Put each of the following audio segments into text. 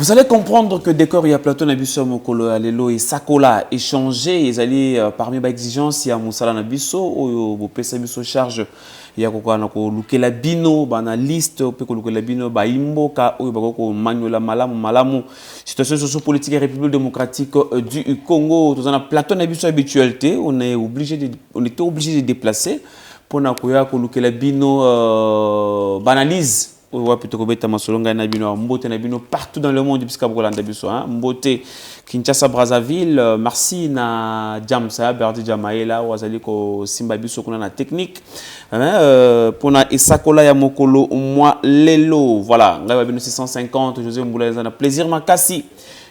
Vous allez comprendre que dès qu'il y a Plateau Nabiso Mokolo Alelo et Sakola échangé, ils allaient parmi les exigences, il y a Moussala Nabiso, ou Pesa Biso charge, il y a quoi Lukela Bino, bana liste, Lukela Bino, Imboka, ou Manuela Malamu, situation sociopolitique et République démocratique du Congo. Dans un Plateau Nabiso habitualité, on était obligé de déplacer pour Lukela Bino banalise. Partout dans le monde, Mbote, Kinshasa, Brazzaville, merci na Jamsa, Berdi Jamaela, Wazaliko, Simbabiso, qu'on a la technique. Pour na Isakola Yamokolo, moi, Lelo, voilà, 650, José Mboula, plaisir, Makasi.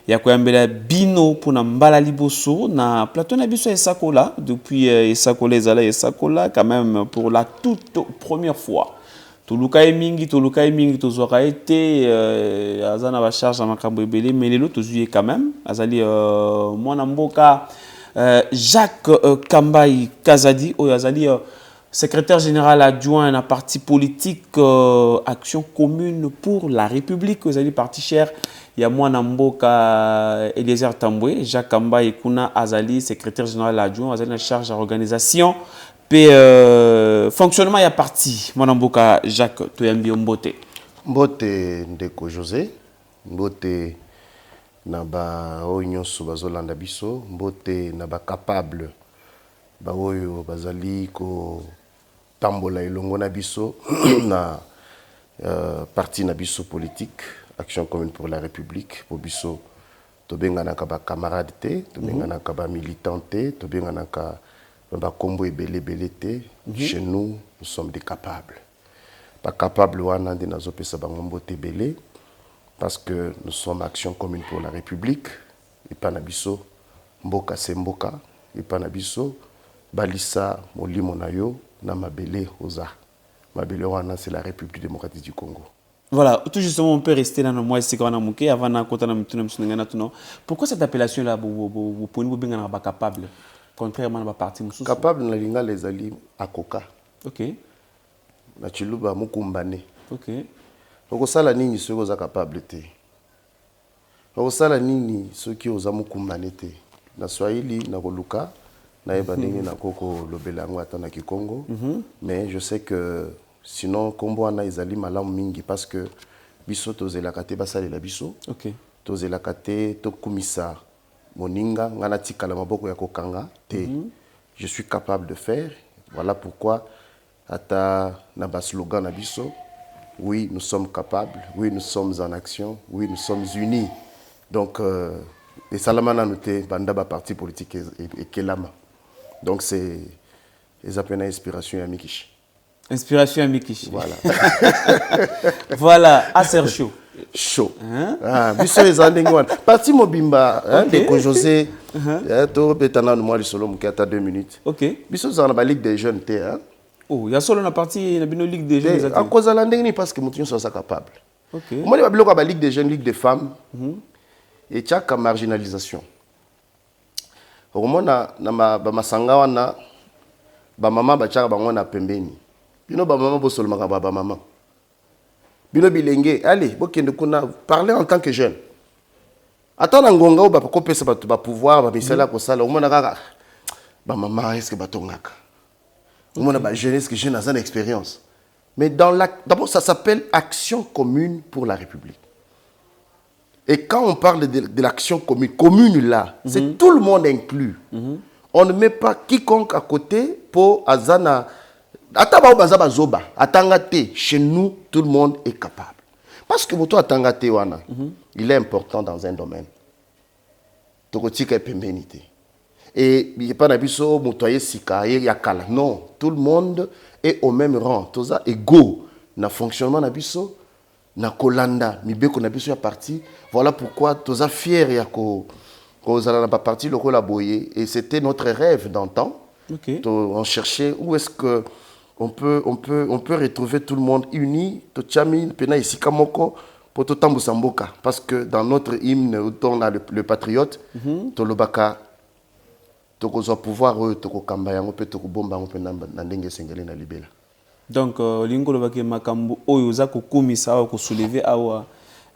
Yakoyambela Bino pour na Mbala Liboso, na Plateau Nabiso Isakola, depuis Isakola Zala Isakola, quand même pour la toute première fois. Tolukai mingi tozwaka été azana ba charge na makambo ebele mais lelo tozuye quand même azali mwana mboka Jacques Kambai Kazadi oyo azali secrétaire général adjoint na parti politique Action commune pour la République azali parti cher ya mwana mboka Eliezer Tambwe Jacques Kambai kuna azali secrétaire général adjoint azali na charge d'organisation. Puis fonctionnement y a parti mon amboka Jacques Toyambi Mbote ndeko José Mbote na ba oyo bazolanda biso Mbote na ba capable ba oyo bazali ko tambola elongo na biso na parti na biso politique Action commune pour la République pour biso to bengana ka ba camarade te to bengana ka ba militant te to bengana ka Combo et belé chez nous, nous sommes des capables. Pas capables, parce que nous sommes Action commune pour la République. Et pas Nabiso, Mboka c'est Mboka. Et pas Nabiso, Balissa, Moli Monayo, Namabele, Oza. Mabele Wana, c'est la République démocratique du Congo. Voilà, tout justement, on peut rester dans le mois et avant de pourquoi cette appellation-là, vous pouvez vous bien capable? Contrairement à la partie capable na linga les ali akoka. OK. Na chiluba mukumbane. OK. Donc ça la nini ceux qui sont capables te. Donc ça la nini ceux qui oza mukumbane te. Na Swahili na koluka na ebanenge na koko lobelango ata na Kikongo. Mais je sais que sinon kombo ana ezali malamu mingi parce que biso tozela kate basale la biso. OK. Tozela kate to kumisa Moninga, ngana maboko ya kokanga te. Je suis capable de faire. Voilà pourquoi ata na ba slogan na biso. Oui, nous sommes capables. Oui, nous sommes en action. Oui, nous sommes unis. Donc et salamana noté banda ba parti politique et kelama. Donc c'est les appels inspiration ya Mikishi. Inspiration à Mikishi. Voilà. Voilà, assez chaud. Chaud. Ah, biso ezandengwan. Parti mobimba, de José. To betana no moi solo mukata 2 minutes. OK. Biso za na ba ligue des jeunes te hein. Oh, ya solo na parti na bino ligue des jeunes. En cause la ndengni parce que mutu sont capable. OK. Moi ba biloko ba ligue des jeunes, ligue des femmes. Et tchaka marginalisation. Romona na ba masanga wana ba mama ba tchaka bango na pembeni. Bino ba mama bo solo maka ba mama. Bino bilenge, allez, bokende kuna parler en tant que jeune. Attends ngonga ou ba ko pesa ba pouvoir ba misala ko sala o mona kaka ba mama est-ce que batongaka. O mona ba jeunesse que jeune a une expérience. Mais d'abord ça s'appelle Action commune pour la République. Et quand on parle de l'action commune là, c'est tout le monde inclus. On ne met pas quiconque à côté pour azana. Chez nous, tout le monde est capable. Parce que votre atangate wana, il est important dans un domaine. Et il n'y a pas d'abisso, motoyer sika, yakala. Non, tout le monde est au même rang. Tous égaux. Na fonctionnement d'abisso, na kolanda, mibeko d'abisso ya parti. Voilà pourquoi tous fiers yako, qu'on a pas parti le collaboyer. Et c'était notre rêve d'antan. OK. On cherchait où est-ce que on peut retrouver tout le monde uni, Tochami, Pena ici Kamoko, pour Totambu Samboka. Parce que dans notre hymne, on a le patriote, Tolobaka, Toko pouvoir, Toko Kambaya, on peut Toko Bomba, on peut Nandenge Sengele na Libela. Donc, Lingolo Bake Makambu, Oyoza Kokumisa, ko soulever Awa,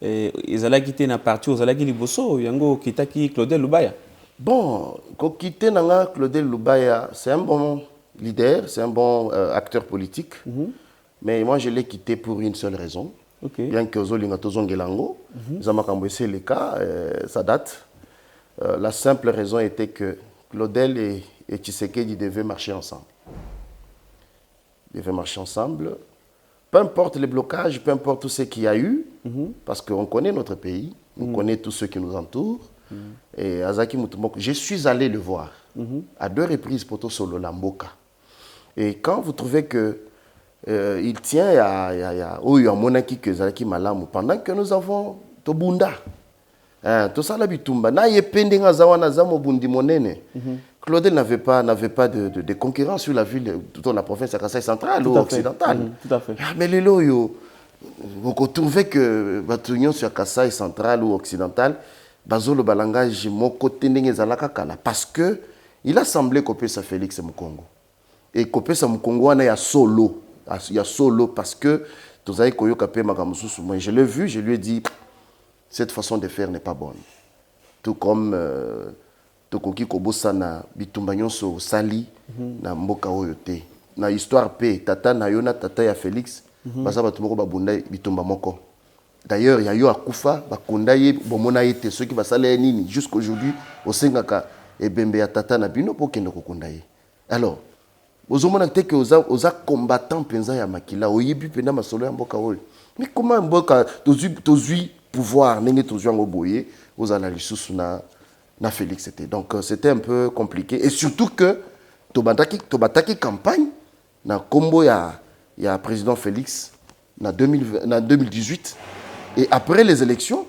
ezalaki te na parti ozalaki liboso yango okitaki Claudel Lubaya. Bon, kokite nanga Claudel Lubaya, c'est un bon leader, c'est un bon acteur politique. Mais moi, je l'ai quitté pour une seule raison. Bien que Ozolinga Tozongelango, Zamakambo, c'est le cas, ça date. La simple raison était que Claudel et Tshisekedi devaient marcher ensemble. Ils devaient marcher ensemble. Peu importe les blocages, peu importe tout ce qu'il y a eu, parce qu'on connaît notre pays, on connaît tous ceux qui nous entourent. Et Azaki Mutumoko, je suis allé le voir à 2 reprises pour Solo Lamboka. Et quand vous trouvez que il tient à Monaki que Zaki Malamu, pendant que nous avons Tobunda, tout ça la bitumba, na yependenga zawana zamo bundi monene. Claudel n'avait pas de concurrence sur la ville, dans la province de Kasaï centrale ou occidentale. Tout à fait. Mais les loyaux, vous trouvez que Batunion sur Kasaï centrale ou occidentale, Bazolo Balangage, mon côté Zalakakala, parce que il a semblé copier sa Félix Mukongo. Et copier sa Mukongo, il y a solo. Il y a solo parce que Tozaï Koyo Kapé Magamususu, moi je l'ai vu, je lui ai dit, cette façon de faire n'est pas bonne. Tout comme Tokoki Kobosa na bitumba nyonso sali na mboka oyote. Na histoire P, tata na yona tata ya Félix, basa batumoko babunda bitumba moko. D'ailleurs, il y a eu Akufa, Bakundaye, Bomona Ete, ceux qui va saler nini jusqu'aujourd'hui au Sengaka et Bembe ya tata na bino pour kende kokundaye. Alors, ozomona te que oza combattant penza ya makila, oyebi penda masolo ya mboka oyo. Mais comment mboka tozui pouvoir nenge tozui ngo boye, ozala lisusu na Félix c'était. Donc c'était un peu compliqué et surtout que tobataki campagne na kombo ya président Félix na 2018 et après les élections,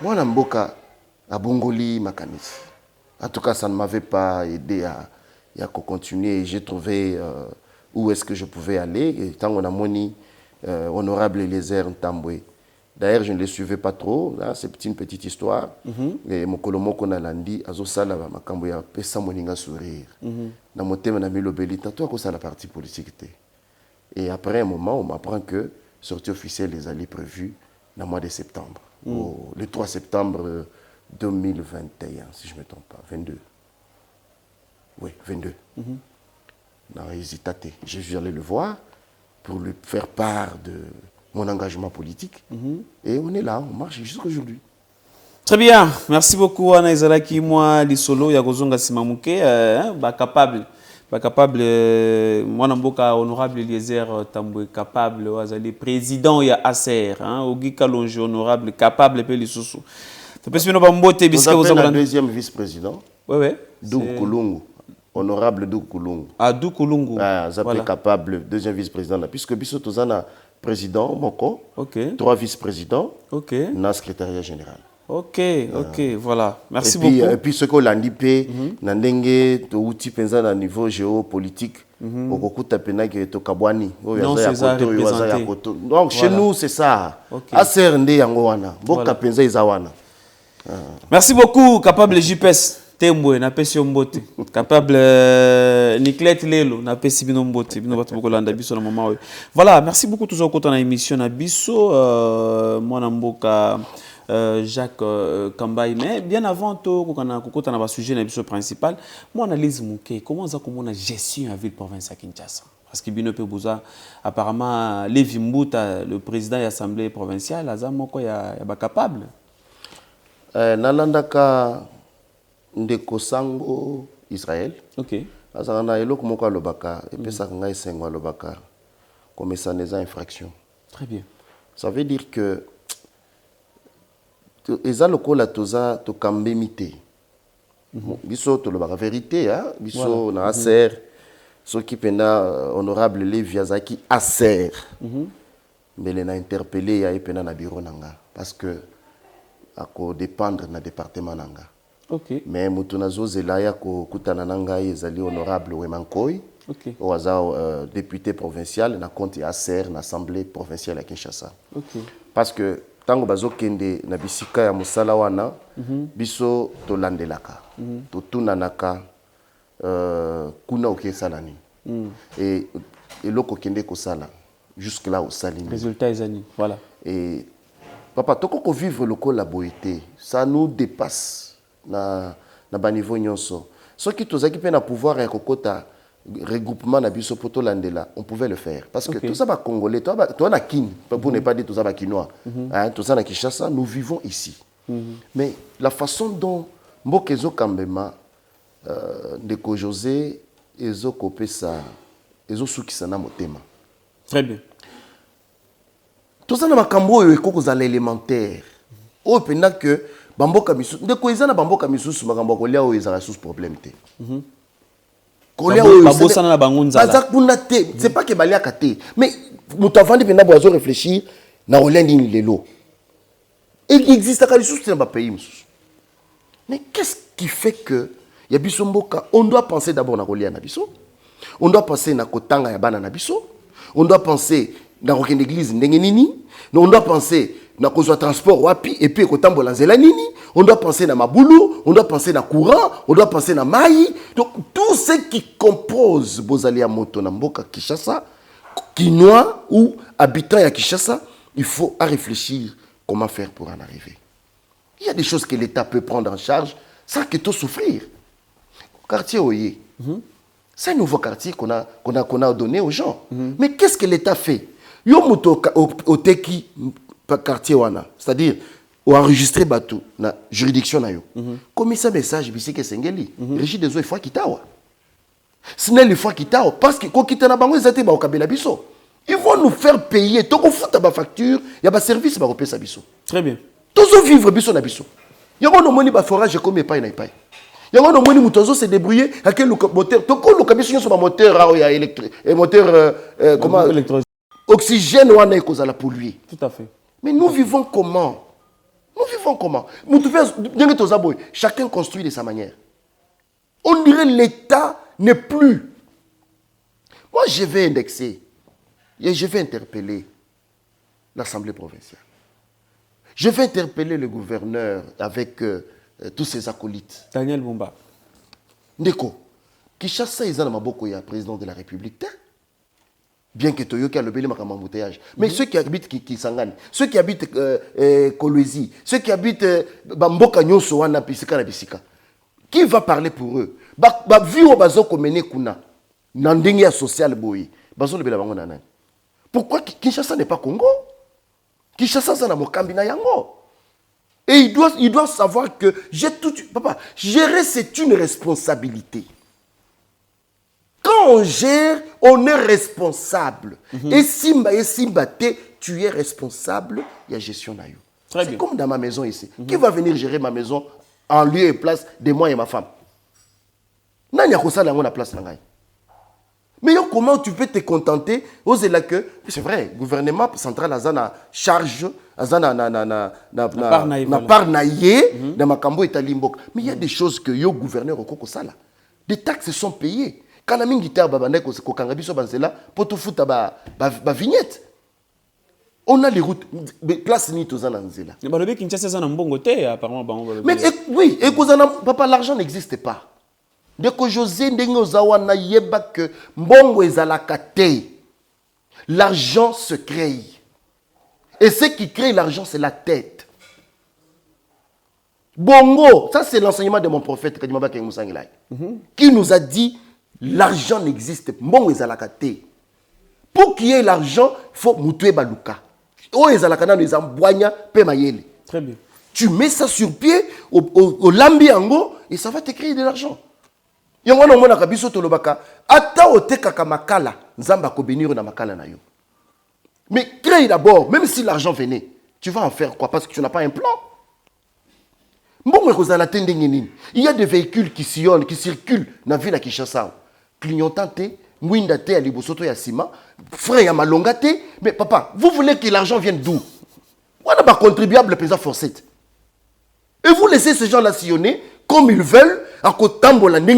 moi na mboka a Bongoli Makanisi. En tout cas, ça ne m'avait pas aidé à continuer. J'ai trouvé où est-ce que je pouvais aller. Et tant qu'on a moni honorable Eliezer Ntambwe. D'ailleurs, je ne les suivais pas trop. C'est une petite histoire. Et mon colomoko na landi azo sala ba makambo ya pesa moninga sourire. Na motema na milobeli tato ko sala parti politique. Et après un moment, on m'apprend que sortie officielle les alliés prévus dans le mois de septembre. Le 3 septembre 2021, si je ne me trompe pas. 22. Oui, 22. Non, hésitaté. Je suis allé le voir pour lui faire part de mon engagement politique. Et on est là, on marche jusqu'à aujourd'hui. Très bien. Merci beaucoup, Ana Izalaki. Moi, Lisolo, Yagozonga Simamuke, capable. Moi, Namboka, honorable Eliezer Tambwe, capable, Wazali, président, il y a ACR, Ogi Kalonji, honorable, capable, et puis Lissousou. Vous avez le deuxième vice-président. Oui. Doug Koulungu. Honorable Doug Koulungu. Ah, Doug Koulungu. Voilà. Capable, deuxième vice-président. Puisque Bissot Tozana, président, Moko. 3 vice-présidents. Na secrétariat général. Ok, voilà. Merci beaucoup. Et puis ce qu'on a dit, Nandenge, outil pensa à niveau géopolitique. Donc chez nous, c'est ça. Merci beaucoup, capable JPS. Tembwe, na pesi mbote. Capable Niklet Lelo, na pesi bino mbote. Bino batu boko landa biso na mama oyo. Voilà, merci beaucoup toujours quand on a émission na biso. Moi na mboka Jacques Kambaï, mais bien avant tout, quand on a un sujet na biso principal, moi analyse mouké. Comment ça comment on gestion à ville province à Kinshasa? Parce que Bino Pebouza, apparemment, Lévi Mbouta, le président de l'Assemblée provinciale, Azamoko ya capable. Nalandaka Ndeko Sango Israël. Ok. Azana eloko moko alobaka et puis ça ngai sengo alobaka comme ça des infractions. Très bien. Ça veut dire que eza lokola toza to kambemité. Biso to lobaka vérité biso na ACR ce qui pena honorable Lévi Azaki ACR. Mais il a interpellé ya epena na bureau nanga parce que ako dépendre na département nanga. Ok. Mais mutunazo zelaya ko kutana nanga ezali honorable Wemankoi. Ok. Au hasard député provincial na compte ACR na assemblée provinciale à Kinshasa. Ok. Parce que tango bazo kende na bisika ya musala wana biso to landelaka. To tunanaka kuna okesalani. Et loko kende ko sala jusque là au salini. Résultat ezani. Voilà. Et Papa, tant qu'on vivre le col la beauté, ça nous dépasse na niveau nyonso. Ce qui tous qui peine à pouvoir un cocota regroupement na biso poto landela, on pouvait le faire parce que tout ça va congolais, toi na kin, pour ne pas dire tout ça va kinois. Hein, tout ça na Kinshasa, nous vivons ici. Mais la façon dont Mbokezo Kambema Ndeko José ezo kopé ça, ezo soukisa na motema. Très bien. Tout ça na makambo oyo ekokozala élémentaire. Oyo pena que bamboka misu ndeko eza na bamboka misusu makambo kolia oyo ezala sous problème te. Kolia oyo babosana na bango nzala. Baza kuna te, c'est pas que balia kate, mais mutu avandi pena boazo réfléchir na olendi lelo. Il existe à lisusu dans ba pays misusu. Mais qu'est-ce qui fait que ya biso mboka on doit penser d'abord na kolia na biso. On doit penser na kotanga ya bana na biso. On doit penser dans une église ndenge nini, on doit penser na kozwa transport wapi et puis kotambola nzela nini, on doit penser na mabulu, on doit penser na courant, on doit penser na mai. Donc tout ce qui compose bozalia moto na mboka Kinshasa, Kinois ou habitants ya Kinshasa, il faut à réfléchir comment faire pour en arriver. Il y a des choses que l'État peut prendre en charge sans que tout souffrir. Quartier Oye. C'est un nouveau quartier qu'on a donné aux gens. Mais qu'est-ce que l'État fait? Yo muto au teki quartier wana, c'est-à-dire au enregistré bateau na juridiction na yo. Comme ça message bisi que sengeli, régime des eaux il faut kitawa. Sinon il faut kitawa parce que ko kitana bango ezate ba okabela biso. Ils vont nous faire payer toko futa ba facture, ya ba service ba kopesa biso. Très bien. Tozo vivre biso na biso. Yango no moni ba forage comme pas na pas. Yango no moni mutozo se débrouiller avec le moteur. Toko lo kabiso sur ba moteur a ya électrique et moteur comment oxygène wana ekozala polluer. Tout à fait. Mais nous vivons comment? Nous vivons comment? Chacun construit de sa manière. On dirait l'État n'est plus. Moi, je vais indexer et je vais interpeller l'Assemblée provinciale. Je vais interpeller le gouverneur avec tous ses acolytes. Daniel Bumba. Ndeko, Kinshasa est le président de la République. Bien que Toyoki a le belé makama embouteillage. Mais ceux qui habitent Kisangani, ceux qui habitent Kolwezi, ceux qui habitent Bamboka Nyonso wana Pisika na Bisika, qui va parler pour eux? Ba vio bazo komene kuna na ndenge ya social boy. Bazo le bela bango na nani? Pourquoi Kinshasa n'est pas Congo? Kinshasa ça na mokambi na yango. Et il doit savoir que papa, gérer c'est une responsabilité. Quand on gère, on est responsable. Et Simba, tu es responsable, il y a gestion d'ailleurs. C'est comme dans ma maison ici. Qui va venir gérer ma maison en lieu et place de moi et ma femme? Non, il y a ça dans la place. Mais comment tu peux te contenter? C'est vrai, le gouvernement central a une charge, a une part naïe dans ma cambo et talimbo. Mais il y a des choses que le gouverneur au Koko Sala. Des taxes sont payées. Quand la minguita babandeko ko kangabiso banzela poto futa ba vignette. On a les routes place ni tozana nzela. Mais balobi Kinshasa ça na mbongo te apparemment bango. Mais oui, et papa l'argent n'existe pas. Ndeko José ndenge ozawa na yeba que mbongo ezalaka te. L'argent se crée. Et ce qui crée l'argent c'est la tête. Bongo, ça c'est l'enseignement de mon prophète Kadimaba Kengmusangilai qui nous a dit l'argent n'existe pas. Bon, pour qu'il y ait l'argent, il faut mutuer baluka. Très bien. Tu mets ça sur pied, au lambi ango, et ça va te créer de l'argent. Mais crée d'abord, même si l'argent venait, tu vas en faire quoi? Parce que tu n'as pas un plan. Il y a des véhicules qui sillonnent, qui circulent dans la ville à Kinshasa. Clignotanté, Mwindate, Alibosoto, Yassima, frère Yamalongate. Mais papa, vous voulez que l'argent vienne d'où? On n'a pas contribuable paysan forcé. Et vous laissez ces gens-là sillonner comme ils veulent. À côté de il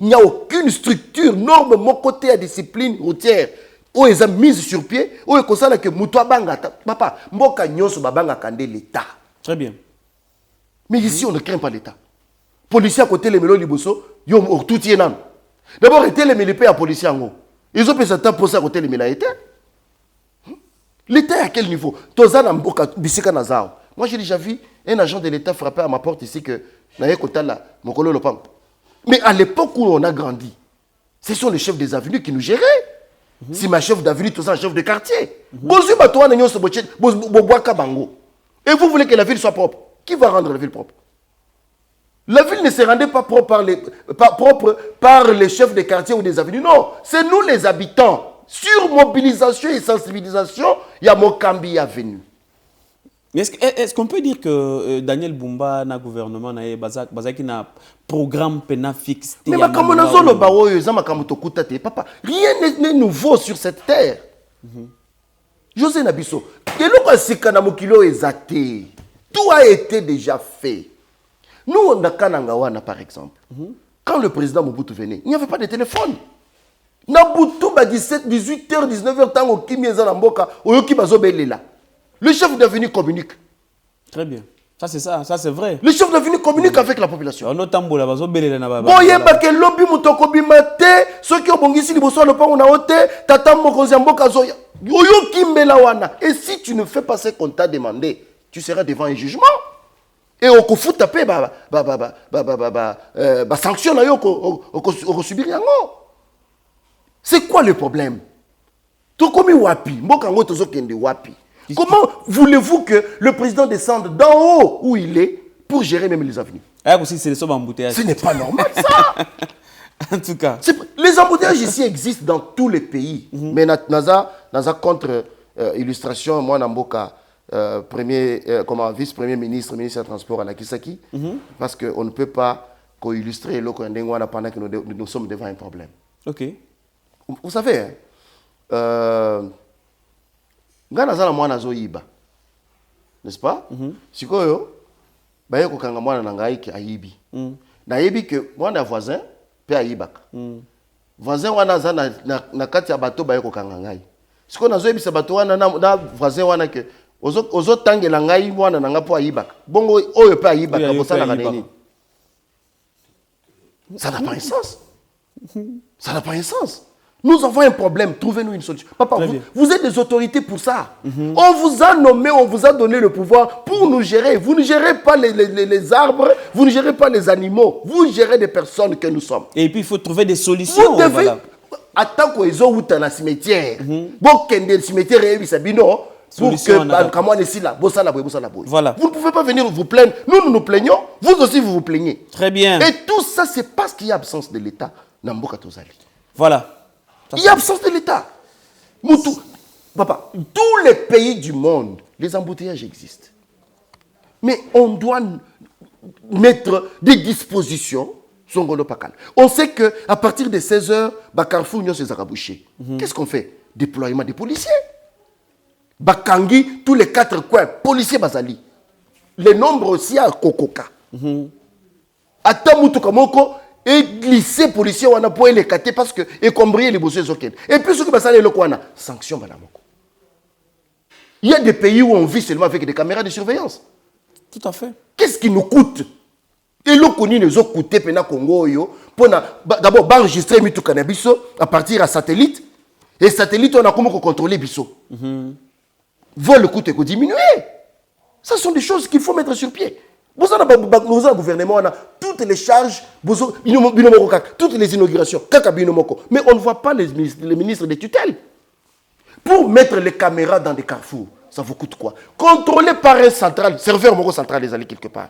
n'y a aucune structure, norme, mon côté à discipline routière. Où ils ont mis sur pied, où ils ont que Moutoua Banga, papa, Mboka Nyonso Babanga Kande l'État. Très bien. Mais ici, on ne craint pas l'État. Policiers à côté les mélos liboso, ils ont tout y est. D'abord, ils ont les policiers en haut. Ils ont fait ça pour ça à côté les mélaïtés. L'État est à quel niveau? Tozana Mboka Bisika Nazao. Moi, j'ai déjà vu un agent de l'État frapper à ma porte ici que Mokolo Lopam. Mais à l'époque où on a grandi, ce sont les chefs des avenues qui nous géraient. Si ma chef d'avenue, tout ça, un chef de quartier. Et vous voulez que la ville soit propre. Qui va rendre la ville propre? La ville ne se rendait pas propre par les chefs de quartier ou des avenues. Non, c'est nous les habitants. Sur mobilisation et sensibilisation, il y a Mokambi venu. Est-ce qu'on peut dire que Daniel Bumba na gouvernement na bazaki na programme pena fixe? Mais papa, rien n'est nouveau sur cette terre. José Nabiso, tout a été déjà fait. Nous, on a Kanangawana, par exemple. Quand le président Mobutu venait, il n'y avait pas de téléphone. Nabutu, 17, 18h, 19h, tant au Kimi Zamboka, au Yoki Bazobelela. Le chef d'avenue communique. Très bien. Ça, c'est ça. Ça, c'est vrai. Le chef d'avenue communique avec la population. On a tambola, Bazobelela na baba. Boye bake lobby mutokobi mate, ceux qui ont bongisi liboso le pont on a ôté, tata mokozamboka zoya. Yoki mbelawana. Et si tu ne fais pas ce qu'on t'a demandé, tu seras devant un jugement. Et on peut taper sanction na yo ko subir yango. C'est quoi le problème? Tokomi wapi, mbokango tozokende wapi. Comment voulez-vous que le président descende d'en haut où il est pour gérer même les avenues? Ce n'est pas normal ça. En tout cas. Les embouteillages ici existent dans tous les pays. Mais Naza contre illustration, moi Namboka, vice-premier ministre, ministre des Transports à Nakisaki, parce qu'on ne peut pas co-illustrer le pendant que nous sommes devant un problème. Ok. Vous savez, Ngana mwana zo yiba. N'est-ce pas? Sikoyo, baye ko kanga mwana nangai ki ayibi. Na yibi que mwana voisin pe ayibaka. Voisin wana za na kati ya bato baye ko kanga ngai. Siko nazo yebisa bato wana na voisin wana que ozo tangela ngai mwana nanga po ayibaka. Bongo oyo pe ayibaka bosala kaneni. Ça n'a pas un sens. Ça n'a pas un sens. Nous avons un problème, trouvez-nous une solution. Papa, vous êtes des autorités pour ça. On vous a nommé, on vous a donné le pouvoir pour nous gérer. Vous ne gérez pas les arbres, vous ne gérez pas les animaux. Vous gérez des personnes que nous sommes. Et puis il faut trouver des solutions. Vous devez, attends qu'ils ont dans le cimetière. Bon, le cimetière est sabino. Pour que voilà. Vous ne pouvez pas venir vous plaindre. Nous nous plaignons, vous aussi vous vous plaignez. Très bien. Et tout ça, c'est parce qu'il y a absence de l'État. Voilà. Il y a absence de l'État. Papa, tous les pays du monde, les embouteillages existent. Mais on doit mettre des dispositions. On sait qu'à partir de 16h, Carrefour n'y a pas bouché. Qu'est-ce qu'on fait? Déploiement des policiers. Bakangi, tous les 4 coins, policiers Bazali. Le nombre aussi à Kokoka. Atamutu Kamoko. Et glisser policiers on a pour les cater parce que et combrer les bossés zoken. Et puis ce qui va s'aller le quoi sanction banamoko. Il y a des pays où on vit seulement avec des caméras de surveillance. Tout à fait. Qu'est-ce qui nous coûte? Et le connu nous a coûté pena Congo yo pour d'abord enregistrer mitu cannabiso à partir à satellite et satellite on a comment contrôler biso. Vol coûte et diminuer. Ça sont des choses qu'il faut mettre sur pied. Nous avons un gouvernement, on a toutes les charges, toutes les inaugurations, mais on ne voit pas les ministres des tutelles. Pour mettre les caméras dans des carrefours, ça vous coûte quoi? Contrôlé par un central, serveur moko central les allés quelque part.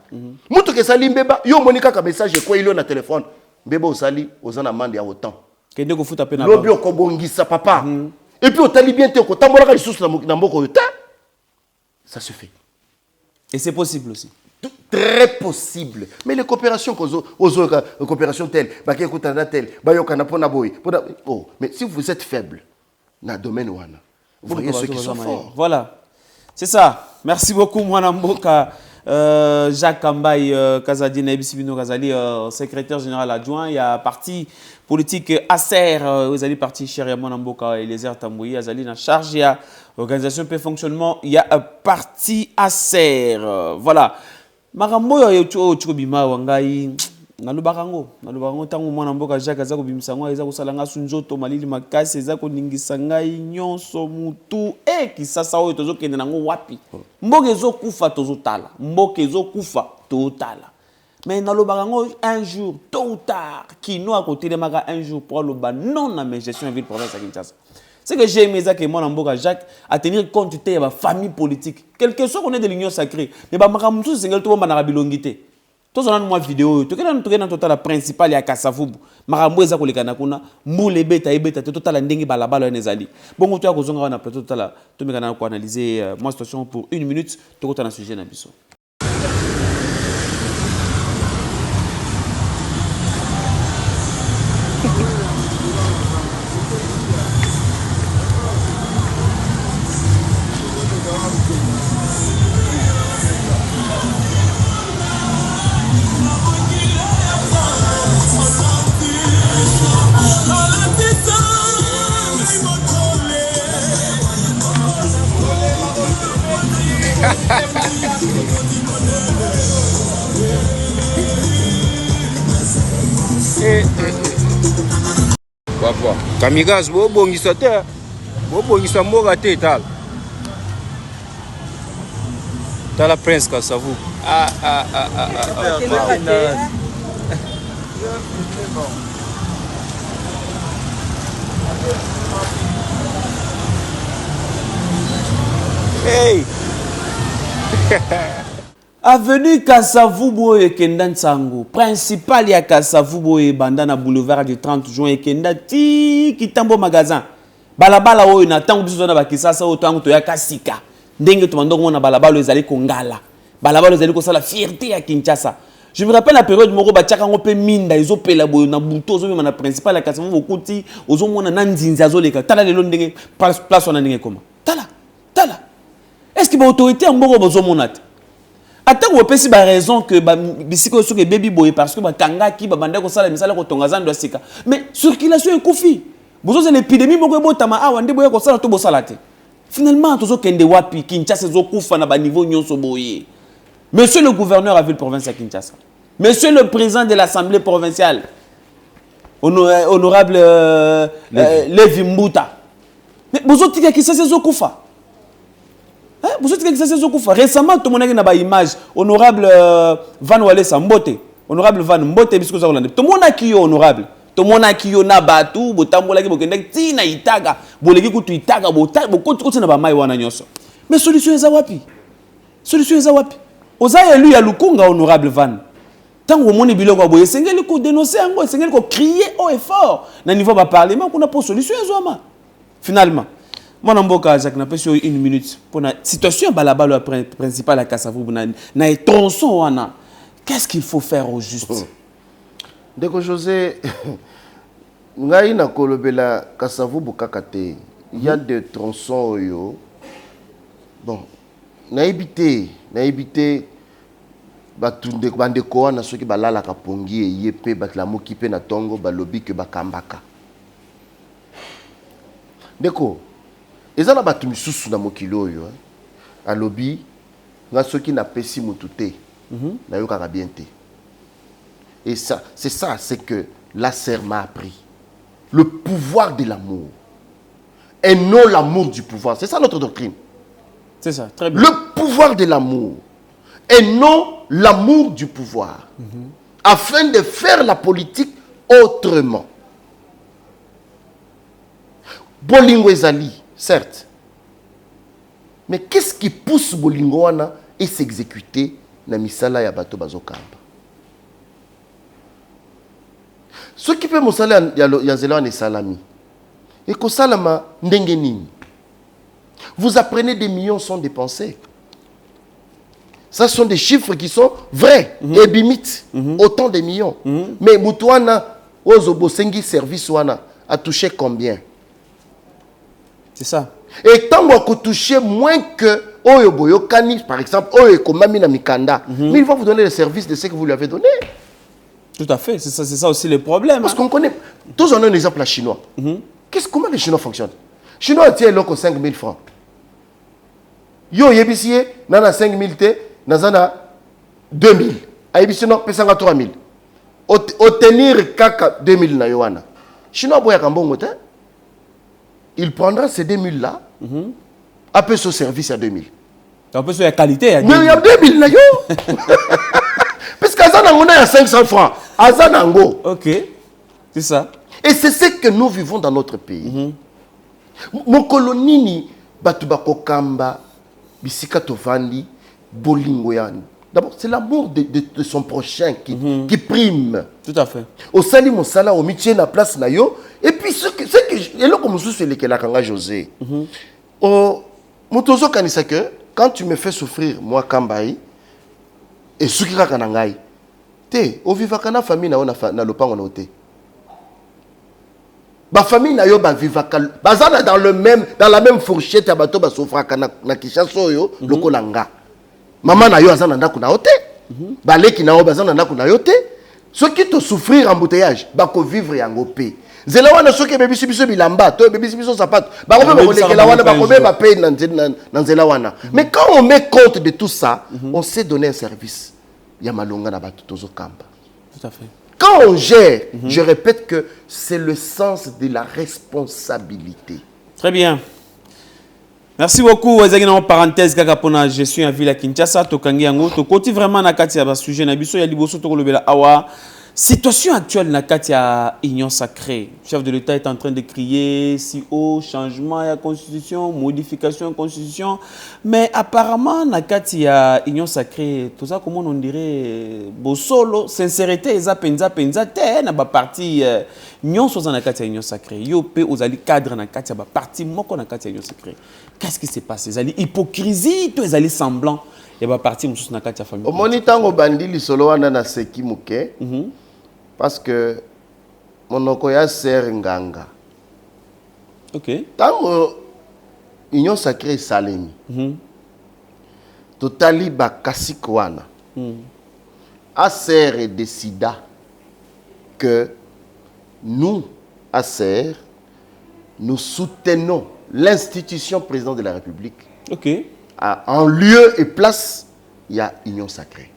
Moutou que sali mbeba, yo monika ka message quoi il y a téléphone. Mbeba osali, osana mande ya autant. Kende ko futa pe na. Lobi okobongisa papa. Et puis au tali bien te ko tambola ka sous na mboko yo ta. Ça se fait. Et c'est possible aussi. Très possible. Mais les coopérations, coopérations telles, oh, mais si vous êtes faible dans le domaine, vous voyez ceux qui sont forts. Voilà. C'est ça. Merci beaucoup, Mwanamboka. Jacques Kambaï, Kazadi Ebisibino Kazali, secrétaire général adjoint. Il y a parti politique ACER, vous allez parti chez Mwanamboka et les airs Tambouyi, vous allez en charge. Il y a organisation et fonctionnement. Il y a parti ACER. Voilà. Marambo yo chukobima wangai na lubarango tango mwana mboka Jacques azako bimisango ezako salanga sunjoto malili makasi ezako ningisa ngai nyonso mutu kisasa oyo tozokende nango wapi mboka ezokufa tozotala mboka ezokufa totala mais na lubarango un jour tôt ou tard kino akotelemaka un jour pour le non na gestion de ville province à Kinshasa. C'est que j'ai aimé ça que mon amboka Jacques à tenir compte de la famille politique. Quelque chose qu'on est de l'union sacrée. Mais bah makamutu c'est quelque chose na bilongité. Tous on a une vidéo. Tout que dans la principale ya Kasavubu. Makambo eza kolekana kuna mbule beta total ndenge balabala nezali. Bon tu as kozonga na plateau total to mekana ko analyser moi situation pour 1 minute to kota na sujet na biso. Papa, kamikaze bobongisa te. Bobongisa mboka te tal. Tala Prince Kasavu. Hey. Avenue Kasavubo et Kenda Nsango, principal ya Kasavubo et bandana boulevard du 30 juin et Kenda ti kitambo magasin. Balabala oyo na tango biso na bakisasa o tango to ya kasika. Ndenge to mandongo na balabala ezali kongala. Balabala ezali ko sala fierté ya Kinshasa. Je me rappelle la période moko ba tiaka ngo pe minda ezopela boyo na buto ozo na principal ya Kasavubo okuti ozo mona na nzinzi azoleka. Tala lelo ndenge place on ndenge koma. Tala. Est-ce que l'autorité en moko bozo monate? Attends, on peut si ba raison que bisiko soke baby boy parce que ba kangaki ba banda ko sala misala ko tongaza ndo sika. Mais circulation est kofi. Bozo c'est l'épidémie moko botama awa ndé boye ko sala to bosala te. Finalement tozo kende wapi Kinshasa zo kufa na ba niveau nyonso boye. Monsieur le gouverneur à ville province à Kinshasa. Monsieur le président de l'Assemblée provinciale. Honorable Levi Mbuta. Mais bozo tika Kinshasa zo kufa. Récemment, tout le monde a une image. Honorable Van Walesa Mbote. Honorable Van Mbote, tout le monde a qui honorable. Tout le monde a qui na batu, botambola ki bokende tina itaga, boleki kutu itaga, bokotu na ba mai wana nyoso. Mais solution eza wapi? Solution eza wapi? Oza élu ya Lukunga honorable Van. Tant que moni biloko boye sengeli ko dénoncer ngo, sengeli ko crier haut et fort. Na niveau ba parlement qu'on a pour solution ezoma. Finalement Mon amboka Jacques n'a pas sur 1 minute pour la situation balabala principale à Kasavubu na tronçon wana. Qu'est-ce qu'il faut faire au juste? Deko José ngai na kolobela Kasavubu kakate. Il y a des tronçons yo. Bon, na évité batunde bandeko wana soki balala kapongi yepe batlamo kipe na tongo balobi ke bakambaka. Deko eza na batu misusu na mokili oyo alobi nga soki na pesi mutu te na yokaka bien te. Et ça c'est que la sœur m'a appris le pouvoir de l'amour et non l'amour du pouvoir. C'est ça notre doctrine. C'est ça, très bien. Le pouvoir de l'amour et non l'amour du pouvoir, afin de faire la politique autrement. Bolingo ezali, certes. Mais qu'est-ce qui pousse Bolingo wana et s'exécuter na misala ya bato bazokamba? Ce qui fait mosala ya nzela wana salami. Et ko salama ndenge nini? Vous apprenez des millions sont dépensés. Ça sont des chiffres qui sont vrais et bimites. Autant de millions. Mais Moutouana, Ozobo Sengi service wana a touché combien? C'est ça. Et tant qu'on touché moins que Oyoboyo Kani, par exemple, Oyokomami na Mikanda, mais il va vous donner le service de ce que vous lui avez donné. Tout à fait. C'est ça aussi le problème. Parce qu'on connaît. Tous on a un exemple à Chinois. Comment les Chinois fonctionnent? Chinois tiennent l'eau 5 000 francs. Yo yebisiye nana 5 000 te nazana 2 000 ayebisiye no pesanga 3 000 Obtenir kaka 2000 na yoana. Chinois boya kambongo te. Il prendra ces 2000 là. Après ce service à 2000. Après ça, il y a qualité. Mais il y a 2000 là yo. Parce qu'Azanango il y a 500 francs. Azanango. Ok. C'est ça. Et c'est ce que nous vivons dans notre pays. Mon colonini, Batubako Kamba, Bisika Tovandi, Bolingoyan. D'abord, c'est l'amour de son prochain qui prime. Tout à fait. Au sali mon sala, au métier la place na yo. Et puis ce que et là comme c'est le la kanga José. Au motozo kanisa que quand tu me fais souffrir moi Kambaï et sukira kanangai. Te, au vivakana famille na lopango na ote. Ba famille na yo ba vivakal bazana dans la même fourchette ya bato ba sofraka na Kishaso yo lokolanga. Maman na yo azana ndako na ote. Baleki na yo bazana ndako na yo te. Ceux qui te souffrir embouteillage ba ko vivre yango pe. Zela wana soki bébé biso bilamba, to bébé biso sapato. Ba ko be kolekela wana ba ko be ba paye na nzela wana. Mais quand on met compte de tout ça, on sait donner un service. Ya malonga na bato tozo kamba. Tout à fait. Quand on gère, je répète que c'est le sens de la responsabilité. Très bien. Merci beaucoup. Ezagina parenthèse kaka pona je suis en ville à Kinshasa to kangi yango to koti vraiment na kati ya ba sujet na biso ya liboso to kolobela awa. Situation actuelle na kati ya Union Sacrée. Le chef de l'État est en train de crier si haut changement ya constitution, modification constitution, mais apparemment na kati ya Union Sacrée, tout ça comment on dirait bosolo sincérité eza penza te na ba parti Union soza na kati ya Union Sacrée. Yo pe ozali cadre na kati ya ba parti moko na kati ya Union Sacrée. Qu'est-ce qui s'est passé? Ezali hypocrisie, to ezali semblant. Ya ba parti mususu na kati ya famille. Au monitango bandili solo wana na seki muke. Parce que mon okoya ser nganga. Ok. Tant Union Sacrée Salemi. Totali ba kasikwana. Aser décida que nous, Aser, nous soutenons l'institution président de la République. Ok. En lieu et place, il y a Union Sacrée.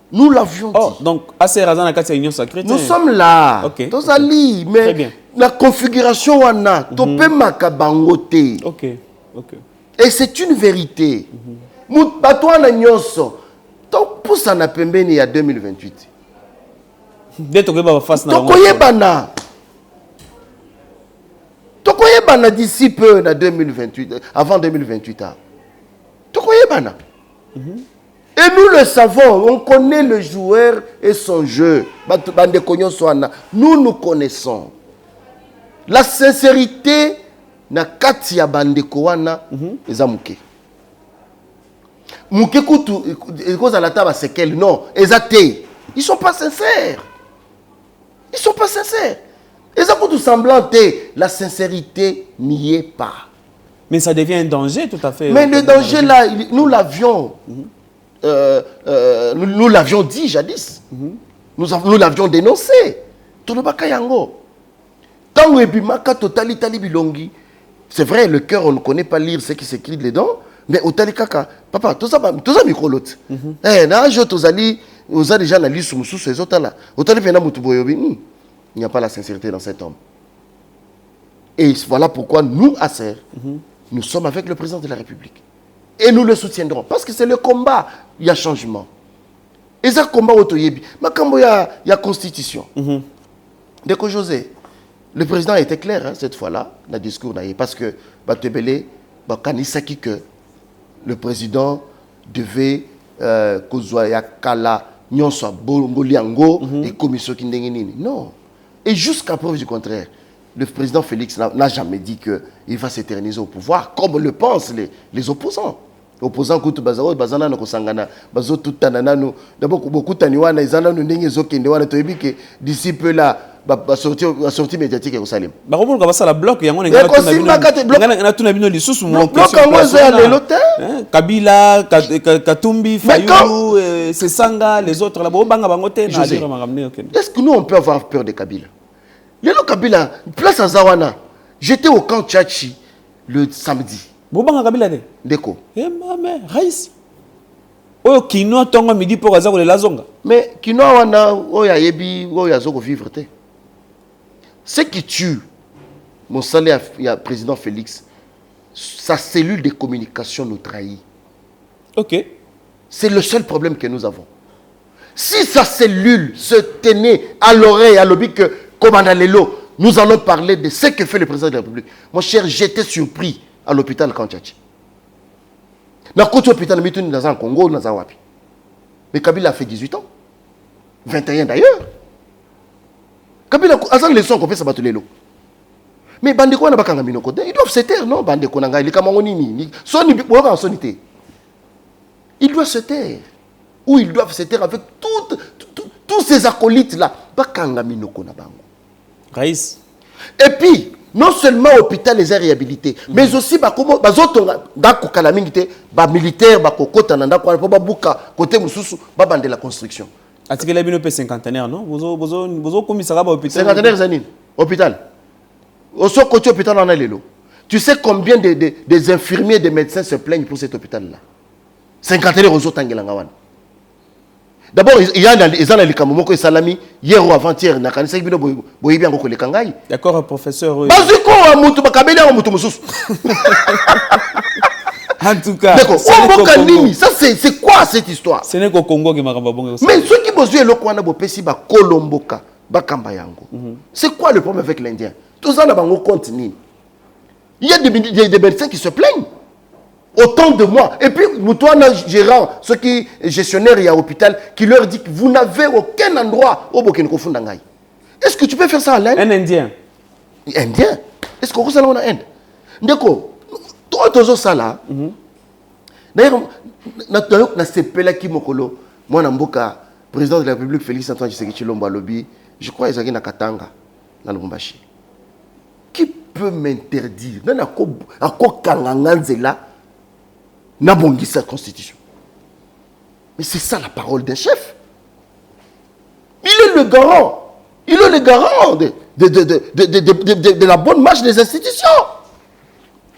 Nous l'avions dit. Oh, donc, assez rasant la carte Union Sacrée. Nous sommes là. Ok. Tozali, mais la configuration wana, topé makabangote. Ok. Ok. Et c'est une vérité. Mout batouana nyonso. Donc, pour ça, na pembeni ya 2028. Dès que tu face na. Tokoyebana. Tokoyebana d'ici peu na 2028, avant 2028. Tokoyebana. Et nous le savons, on connaît le joueur et son jeu. Nous nous connaissons. La sincérité na kati ya bandeko wana ezamuke. Muke kutu ekoza la taba sekel non, ezate. Ils sont pas sincères. Ils sont pas sincères. Ezakutu semblant la sincérité n'y est pas. Mais ça devient un danger tout à fait. Mais le danger là, nous l'avions. Nous l'avions dit jadis. Nous l'avions dénoncé. Tolobaka yango. Tango ebimaka totali tali bilongi. C'est vrai, le cœur, on ne connaît pas lire ce qui s'écrit dedans. Mais au tali kaka, papa, tout ça microlote. Na jo tozali, vous avez déjà la liste sous ces autres là. Au tali fena mutuboyobi. Il n'y a pas la sincérité dans cet homme. Et voilà pourquoi nous, Aser, nous sommes avec le président de la République. Et nous le soutiendrons. Parce que c'est le combat. Il y a changement. Et ça, combat autoyebi. Mais quand il y a constitution. Deko José, le président était clair hein, cette fois-là, dans le discours. Parce que Batebele, Bakanisaki que le président devait Kozwaya Kala, Nyonso, Boliango et Commission Kindengenini. Non. Et jusqu'à preuve du contraire, le président Félix n'a jamais dit qu'il va s'éterniser au pouvoir, comme le pensent les opposants. Opposants kutu bazaro bazana na kosangana bazo tutana no d'abord beaucoup taniwana izana no ndenge zokende wana toyebi ke d'ici peu là ba sortie médiatique ya Salim ba robon ka basala bloc yango na tuna bino lisusu mo bloc yango za lelo te Kabila Katumbi Fayulu Sesanga les autres là bo banga bango te na dire maramne OK. Est-ce que nous on peut avoir peur de Kabila? Lelo Kabila place à Zawana. J'étais au camp Tchachi le samedi. Bobanga Kabila de Deko. Eh maman, Raïs. Oh, kino tongo midi pour azako le lazonga. Mais kino wana oya yebi oya zoko vivre te. Ce qui tue mon salaire, il y a président Félix, sa cellule de communication nous trahit. Ok. C'est le seul problème que nous avons. Si sa cellule se tenait à l'oreille, à l'objet que, comme en Lelo, nous allons parler de ce que fait le président de la République. Mon cher, j'étais surpris à l'hôpital Kanchachi. Dans l'hôpital, je suis dans le Congo, dans Wapi. Mais Kabila a fait 18 ans. 21 d'ailleurs. Kabila a fait les leçons qu'on fait ça. Mais Bandeko n'a pas qu'un minoko. Ils doivent se taire, non? Bandeko n'a pas ils doivent se taire. Ou ils doivent se taire avec tous ces acolytes-là. Raïs. Et puis, non seulement l'hôpital les a réhabilités, mais aussi militaires, côté la construction. Est-ce que les gens cinquantenaire, non? Vous commissariat à l'hôpital. Cinquantenaire, Zanine. Hôpital. Au sein côté hôpital, on a les lots. Tu sais combien des infirmiers et des médecins se plaignent pour cet hôpital-là? Cinquantenaire aux autres Angelangawan. D'abord, il y a les Kamomoko et Salami, hier ou avant-hier, d'accord, professeur. En tout cas, ça c'est quoi cette histoire? Ce n'est qu'au Congo qui m'a rembobé. Mais ceux qui besoin le Kwana Bopesi ba Kolomboka, ba Kambayango. C'est quoi le problème avec l'Indien? Tout ça là bango continue. Il y a des médecins qui se plaignent. Autant de moi. Et puis, Moutouana gérant, ceux qui gestionnaires et à l'hôpital, qui leur dit que vous n'avez aucun endroit au Burkina Faso. Est-ce que tu peux faire ça à l'Inde? Un Indien. Indien? Est-ce qu'on ça là en Inde? D'accord. Toi, tu as ça là. D'ailleurs, dans ce pays-là qui mokolo, moi, Namboka, président de la République, Félix Antoine Tshisekedi Tshilombo Lobi, je crois qu'ils sont à Katanga, dans le Lubumbashi. Qui peut m'interdire? À quoi Kanganganzela? Nabongi sa constitution. Mais c'est ça la parole d'un chef. Il est le garant. Il est le garant de la bonne marche des institutions.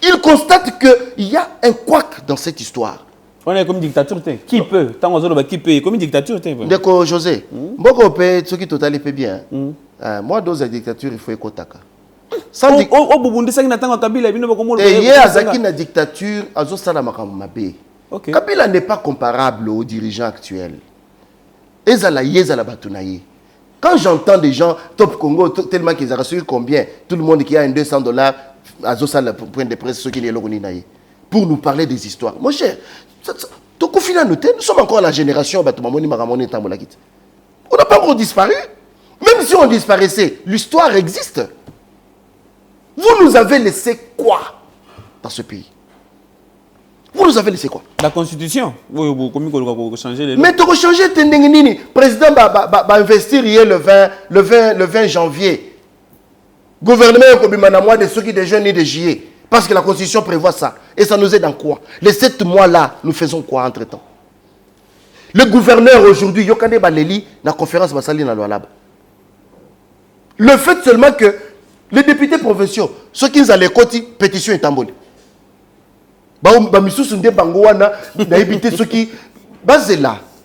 Il constate qu'il y a un couac dans cette histoire. On est comme dictature. Qui peut? Qui peut? Comme une dictature. D'accord, José. Beaucoup de ceux qui totalement fait bien. Moi, dans la dictature, il faut écouter. La dictature, Kabila n'est pas comparable aux dirigeants actuels. Quand j'entends des gens, Top Congo, tellement qu'ils ont reçu combien, tout le monde qui a un $200, pour prendre des presse, ceux qui pour nous parler des histoires. Mon cher, nous sommes encore la génération, on n'a pas encore disparu. Même si on disparaissait, l'histoire existe. Vous nous avez laissé quoi dans ce pays? Vous nous avez laissé quoi? La constitution. Oui, comment changer les lois? Mais tu as changé, le président va investir hier le 20 janvier. Gouvernement a moi de ceux qui des jeunes et des JE. Parce que la constitution prévoit ça. Et ça nous aide dans quoi? Les 7 mois-là, nous faisons quoi entre-temps? Le gouverneur aujourd'hui, Yokane Baleli, la conférence Bassali na Loalab. Le fait seulement que les députés provinciaux, ceux qui ont les côtés, pétition est en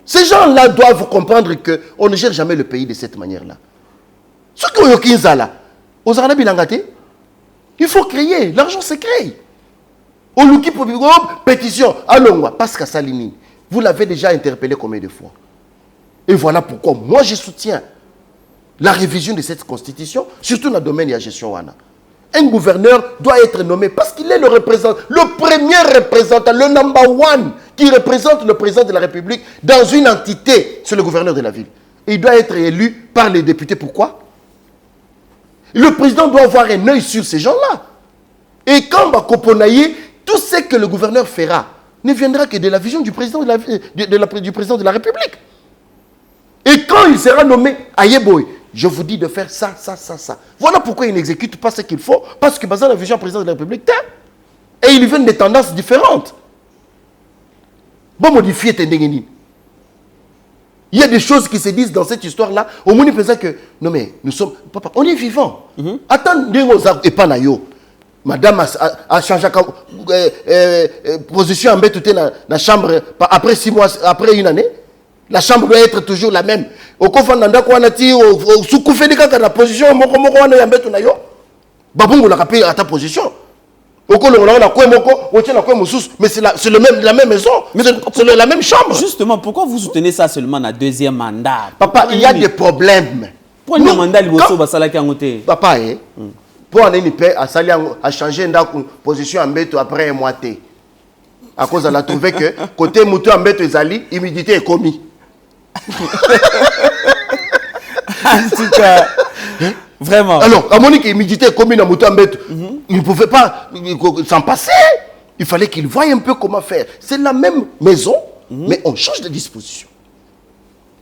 ces gens-là doivent comprendre qu'on ne gère jamais le pays de cette manière-là. Ceux qui ont eu là, aux Arabes, il faut créer. L'argent se crée. On nous dit pétition. Allons, parce qu'à Salini, vous l'avez déjà interpellé combien de fois? Et voilà pourquoi moi je soutiens la révision de cette constitution, surtout dans le domaine de la gestion. Un gouverneur doit être nommé parce qu'il est le représentant, le premier représentant, le number one qui représente le président de la République dans une entité, c'est le gouverneur de la ville. Et il doit être élu par les députés. Pourquoi? Le président doit avoir un œil sur ces gens-là. Et quand Bakoponaye, tout ce que le gouverneur fera ne viendra que de la vision du président du président de la République. Et quand il sera nommé Ayeboy, je vous dis de faire ça, ça, ça, ça. Voilà pourquoi il n'exécute pas ce qu'il faut, parce que dans la vision du président de la République, et ils viennent des tendances différentes. Bon, modifier Tendengeni. Il y a des choses qui se disent dans cette histoire-là. Au moins, il pense que, non mais, nous sommes, papa, on est vivant. Attends, et pas nayo. Madame a changé position en bête dans la chambre après 6 mois, après une année. La chambre doit être toujours la même. Au confond d'anda quoi nati au soukoufe ka la position moko wana ya bête na yo. Babungu la kapé à ta position. Au colo on a quoi moko, on tient la quoi moussous, mais c'est la même maison, c'est la même chambre. Justement, pourquoi vous soutenez ça seulement dans le deuxième mandat? Papa, il y a des problèmes. Pour le mandat liboso basala ki ngote. Papa pour en une paix à changer de position en bête après un mois. À cause elle a trouvé que côté mouton en bête ezali, humidité est commis. En tout cas, vraiment. Alors, à Monique, humidité est commis dans mouton en bête. Il ne pouvait pas s'en passer. Il fallait qu'il voie un peu comment faire. C'est la même maison, mais on change de disposition.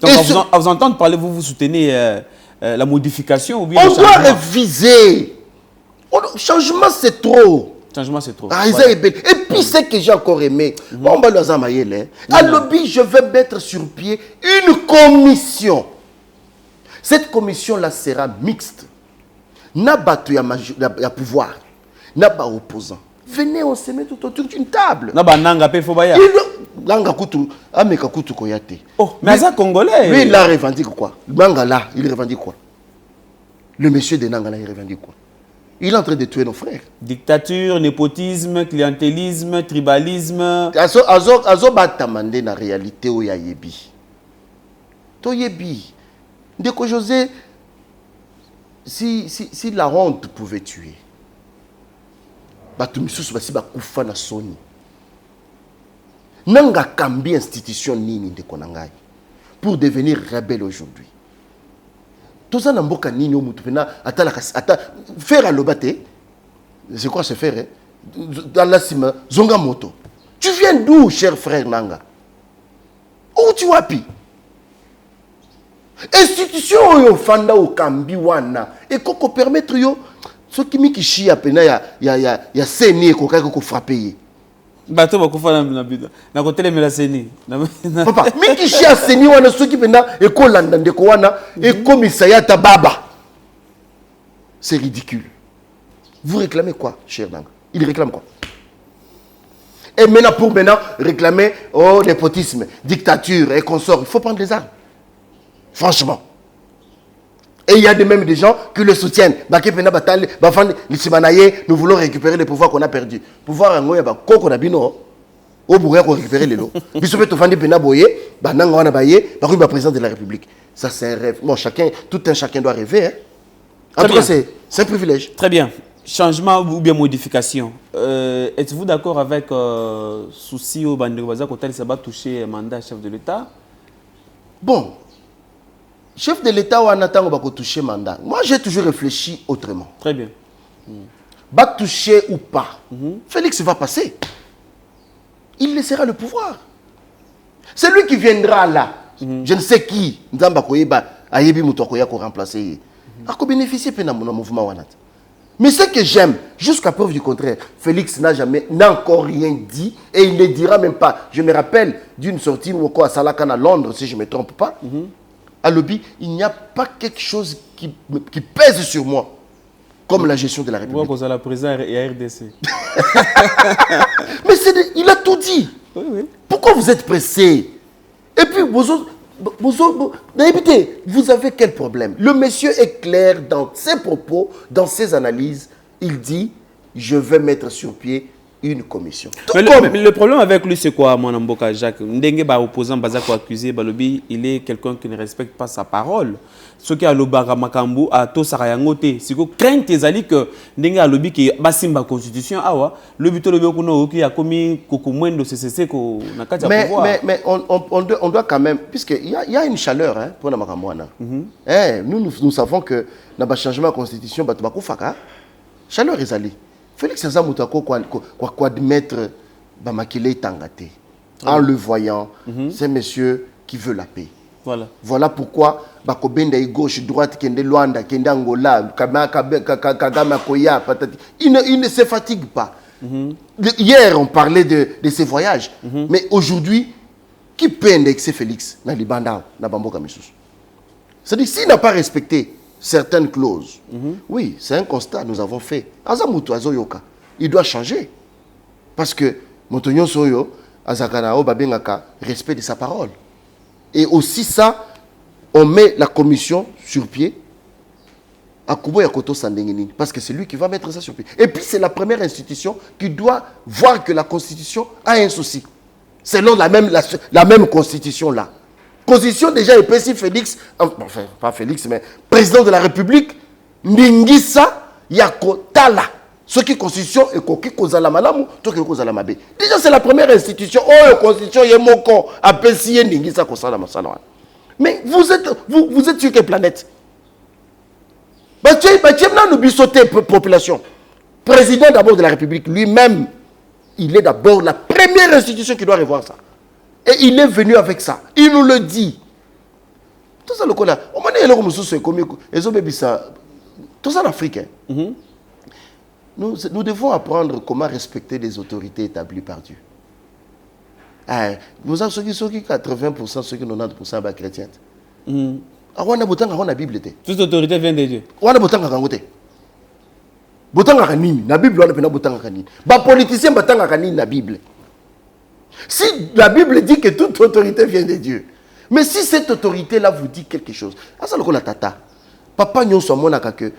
Donc, à vous entendre parler, vous soutenez la modification ou bien on doit réviser. Changement, c'est trop. Changement, c'est trop. Ah, voilà. Et puis, ce que j'ai encore aimé, à lobby, je vais mettre sur pied une commission. Cette commission-là sera mixte. N'a pas de pouvoir, n'a pas opposant. Venez, on se met tout autour d'une table. N'a pas nanga pe fobaya. Nanga kutu, ameka kutu koyate. Oh, mais ça congolais. Lui, il a revendiqué quoi? Nanga là, il revendique quoi? Le monsieur de Nanga là, il revendique quoi? Il est en train de tuer nos frères. Dictature, népotisme, clientélisme, tribalisme. Azo batamande na réalité o ya yebi. To yebi. Ndeko José, si la honte pouvait tuer, batumisus basi bakufa na soni. Nanga kambi institution nini ndeko nangai pour devenir rebelle aujourd'hui. Tout ça n'a pas ni faire à l'obate, c'est quoi se faire dans la cime, zonga moto. Tu viens d'où, cher frère Nanga? Où tu as pi? Institution yo fanda au kambi wana et koko permettre yo ce qui mi ki chia pena ya seni ko kaka ko frapper. Bato bakufa na côté les melaseni. Papa, mi ki chia seni wana ce qui pena e ko landa ndeko wana e komisayata baba. C'est ridicule. Vous réclamez quoi, cher Nanga? Il réclame quoi? Et maintenant pour réclamer népotisme, dictature et consorts, il faut prendre les armes. Franchement. Et il y a même des gens qui le soutiennent. Nous voulons récupérer les pouvoirs qu'on a perdus. Pouvoir en goya koko na bino au bourreau pour récupérer les lots. Bisobe to fandi pena boye, bananga wana baye, par une président de la République. Ça c'est un rêve. Bon, tout un chacun doit rêver. Hein? En tout cas, c'est un privilège. Très bien. Changement ou bien modification. Êtes-vous d'accord avec souci au Banderobaza quand ça va toucher le mandat chef de l'État? Bon. Chef de l'État, on attend qu'on toucher mandat. Moi, j'ai toujours réfléchi autrement. Très bien. Va toucher ou pas, Félix va passer. Il laissera le pouvoir. C'est lui qui viendra là. Je ne sais qui. Nzamba koyeba ayebi muto koya ko remplacer. A ko bénéficier pena mon mouvement wanat. Mais ce que j'aime, jusqu'à preuve du contraire, Félix n'a encore rien dit et il ne dira même pas. Je me rappelle d'une sortie où à Salakan à Londres, si je ne me trompe pas. À lobby, il n'y a pas quelque chose qui pèse sur moi comme la gestion de la République. Moi, la présidence et RDC. Mais il a tout dit. Oui, oui. Pourquoi vous êtes pressé? Et puis, vous avez quel problème? Le monsieur est clair dans ses propos, dans ses analyses. Il dit, je vais mettre sur pied une commission. Mais le problème avec lui, c'est quoi, mon Mboka Jacques? Ndengue ba opposant bazako accusé balobi, il est quelqu'un qui ne respecte pas sa parole. Ce qui a le Makambu a to sarayangote. C'est que crainte ezali que Ndengue a lobby qui basimba constitution awa, le but le bekuno qui a commis kokumwendo CCC ko na kati ya pouvoir. Mais on doit quand même, puisqu'il y a une chaleur hein, pour la Makambuana. Nous savons que dans le changement de la constitution, chaleur ezali. Félix Azamutako quoi admettre Bamakile Tangate en le voyant, c'est monsieur qui veut la paix. Voilà pourquoi Bakobenda est gauche, droite, Kende Luanda, Kende Angola, Kagama Koya, patati. Il ne se fatigue pas. Hier, on parlait de ses voyages. Mais aujourd'hui, qui peut indexer Félix dans les bandas, dans Bamboka Missous? C'est-à-dire, s'il n'a pas respecté certaines clauses, oui, c'est un constat, nous avons fait. Azamuto, Azoyoka. il doit changer. Parce que Montonyo Soyo, Azakanao Babengaka, respect de sa parole. Et aussi ça, on met la commission sur pied à Kubo Yakoto Sandengenini. Parce que c'est lui qui va mettre ça sur pied. Et puis c'est la première institution qui doit voir que la Constitution a un souci. Selon la même Constitution là. Constitution déjà épaissie Félix, enfin pas Félix, mais président de la République, Ndingisa Yakotala. Ce qui constitution est Koki Kozala Malamu, tout qui Kozala Mabe. Déjà, c'est la première institution. Oh, la constitution est moko, apprécié Ndingisa Kozala Masala. Mais vous êtes sur quelle planète? Population. Président d'abord de la République, lui-même, il est d'abord la première institution qui doit revoir ça. Et il est venu avec ça. Il nous le dit. Tout ça, le coup là. On m'a dit, tout ça en Afrique. Nous devons apprendre comment respecter les autorités établies par Dieu. Nous avons ceux qui 80%, ceux qui 90% sont chrétiens. On a la Bible. Toute autorité vient de Dieu. On a la Bible, les politiciens la Bible. Si la Bible dit que toute autorité vient de Dieu, mais si cette autorité-là vous dit quelque chose, ça c'est le tata. Papa nyon so mona que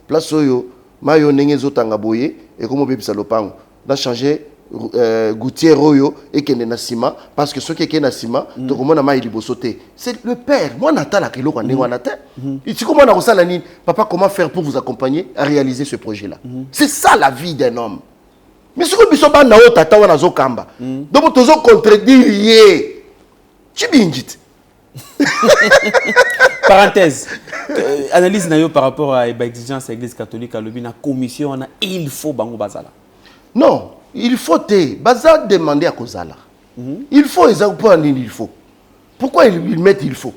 place oyo mayo nenge zotanga boye et comme bébé salopango na changer gouttière oyo et que na ciment parce que ce qui est na ciment to komona mai libosoté. C'est le père. Moi natala ke loko ndenge wana te. Et tu comment na kosala nini? Papa, comment faire pour vous accompagner à réaliser ce projet-là? C'est ça la vie d'un homme. Mais ce que nous sommes na tata wana zo kamba. Donc tu zo contredire. Tu bingit. Parenthèse. Analyse nayo par rapport à l'exigence de l'Église catholique à l'objet na commission on a il faut bango bazala. Non, il faut te bazar demander à Kozala. Il faut il faut. Pourquoi ils mettent il faut?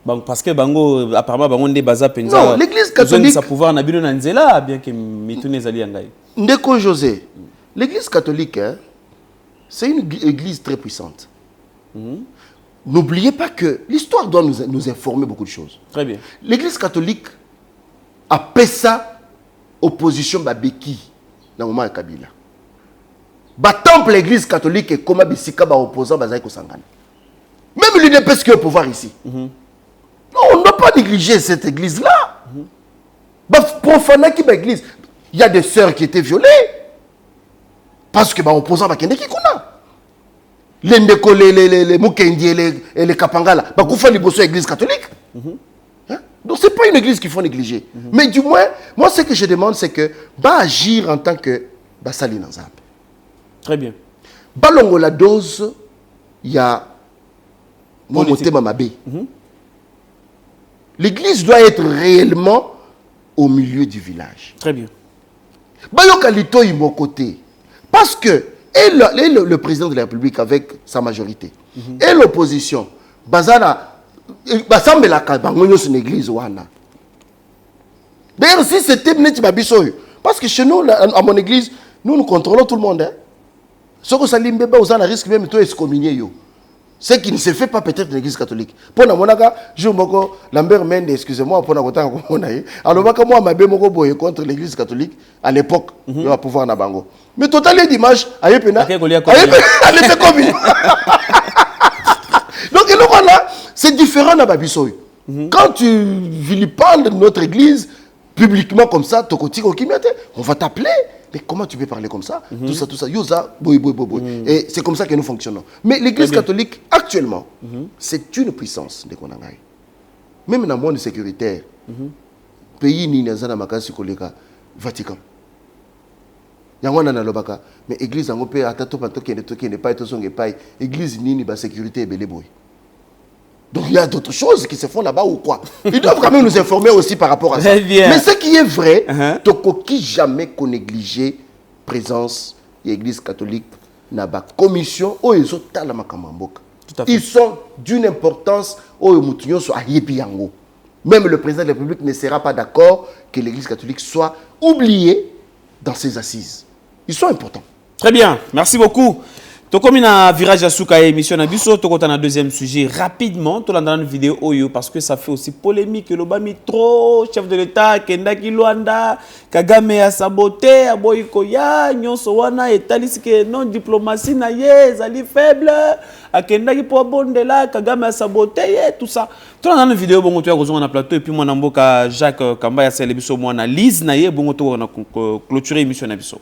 Bon, parce que bango apparemment bango ndé baza penza. Non, l'Église catholique sa pouvoir na bino na nzela bien que mitune zali ngai. Ndeko José, l'Église catholique c'est une église très puissante. N'oubliez pas que l'histoire doit nous informer beaucoup de choses. Très bien. L'Église catholique a fait ça opposition Babeki dans le moment de Kabila. Temple l'Église catholique et comment Bissika ba opposant Bazaïko Sangana. Même l'UDPS qui est au pouvoir ici. Non, on ne doit pas négliger cette église-là. Profaner qui l'église. Il y a des sœurs qui étaient violées. Parce que opposant Bakende qui kuna. Les Ndeko, les Mukendi et les Kapangala, Bakoufa Liboso église catholique. Donc ce n'est pas une église qu'il faut négliger. Mais du moins, moi ce que je demande c'est que agir en tant que Basali Nanzab. Très bien. Balongo la dose, il y a Momotema Mabé. L'église doit être réellement au milieu du village. Très bien. Bayokalito est mon côté. Parce que le président de la République avec sa majorité et l'opposition, Bazana, c'est une église. D'ailleurs, si c'était parce que chez nous, à mon église, nous contrôlons tout le monde. Ce que ça risque même de excommunier. Ce qui ne se fait pas peut-être dans l'église catholique. Pour la monaka, je moko Lambert Mende, excusez-moi, pour la kota komonaye. Alors moi ma bé moko boye contre l'église catholique à l'époque, il va pouvoir na bango. Mais total dimanche, aye pena. Aye fait comme. Donc là, c'est différent na babisoy. Quand tu vilipends notre église publiquement comme ça, on va t'appeler. Mais comment tu peux parler comme ça? Tout ça, yosa, boy. Et c'est comme ça que nous fonctionnons. Mais l'église catholique, actuellement, c'est une puissance de Konangai. Même dans le monde sécuritaire, pays ni nazana makasi koleka Vatican. Yangwana na lobaka, mais l'église en opé atato pantoki ne pas être son epai, église ni ba sécurité belé boy. Donc il y a d'autres choses qui se font là-bas ou quoi? Ils doivent quand même nous informer aussi par rapport à ça. Mais ce qui est vrai, qui jamais qu'on négliger présence de l'Église catholique dans la commission où ils ont la makamamboka. Ils sont d'une importance où ils sont même le président de la République ne sera pas d'accord que l'Église catholique soit oubliée dans ses assises. Ils sont importants. Très bien, merci beaucoup. Comme un virage à Souka émission na biso, to kota na deuxième sujet rapidement, to dans une vidéo oyo parce que ça fait aussi polémique le bami trop chef de l'état Kendaki Luanda Kagame a saboté aboyi koya nyonso wana etalisi que non diplomatie na ye zali faible akendaki po bondela Kagame a saboté tout ça. To dans une vidéo bongo to ya kozonga na plateau et puis mwana mboka Jacques Kamba ya sele biso mwana Lise na ye bongo to na clôturer émission na biso.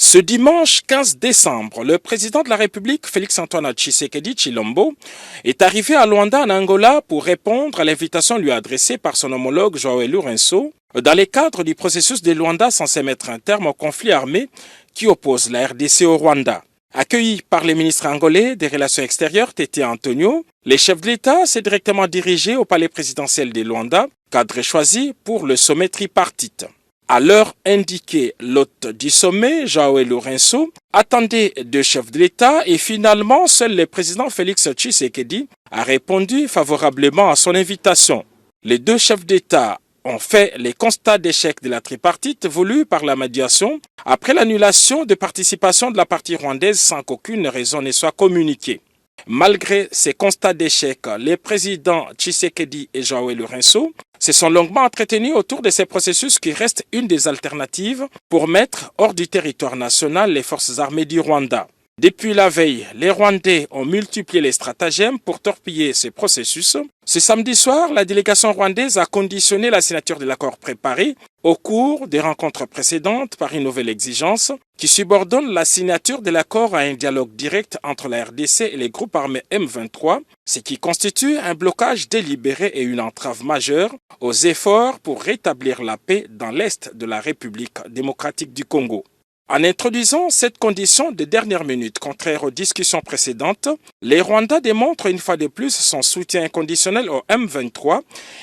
Ce dimanche 15 décembre, le président de la République, Félix-Antoine Tshisekedi Tshilombo, est arrivé à Luanda, en Angola, pour répondre à l'invitation lui adressée par son homologue Joao Lourenço, dans le cadre du processus de Luanda censé mettre un terme au conflit armé qui oppose la RDC au Rwanda. Accueilli par le ministre angolais des Relations extérieures, Tété Antonio, le chef de l'État s'est directement dirigé au palais présidentiel de Luanda, cadre choisi pour le sommet tripartite. À l'heure indiquée, l'hôte du sommet, Joao Lourenço, attendait deux chefs de l'État et finalement, seul le président Félix Tshisekedi a répondu favorablement à son invitation. Les deux chefs d'État ont fait les constats d'échec de la tripartite voulue par la médiation après l'annulation de participation de la partie rwandaise sans qu'aucune raison ne soit communiquée. Malgré ces constats d'échec, les présidents Tshisekedi et Joao Lourenço se sont longuement entretenus autour de ces processus qui restent une des alternatives pour mettre hors du territoire national les forces armées du Rwanda. Depuis la veille, les Rwandais ont multiplié les stratagèmes pour torpiller ces processus. Ce samedi soir, la délégation rwandaise a conditionné la signature de l'accord préparé au cours des rencontres précédentes par une nouvelle exigence qui subordonne la signature de l'accord à un dialogue direct entre la RDC et les groupes armés M23, ce qui constitue un blocage délibéré et une entrave majeure aux efforts pour rétablir la paix dans l'est de la République démocratique du Congo. En introduisant cette condition de dernière minute contraire aux discussions précédentes, les Rwandais démontrent une fois de plus son soutien inconditionnel au M23,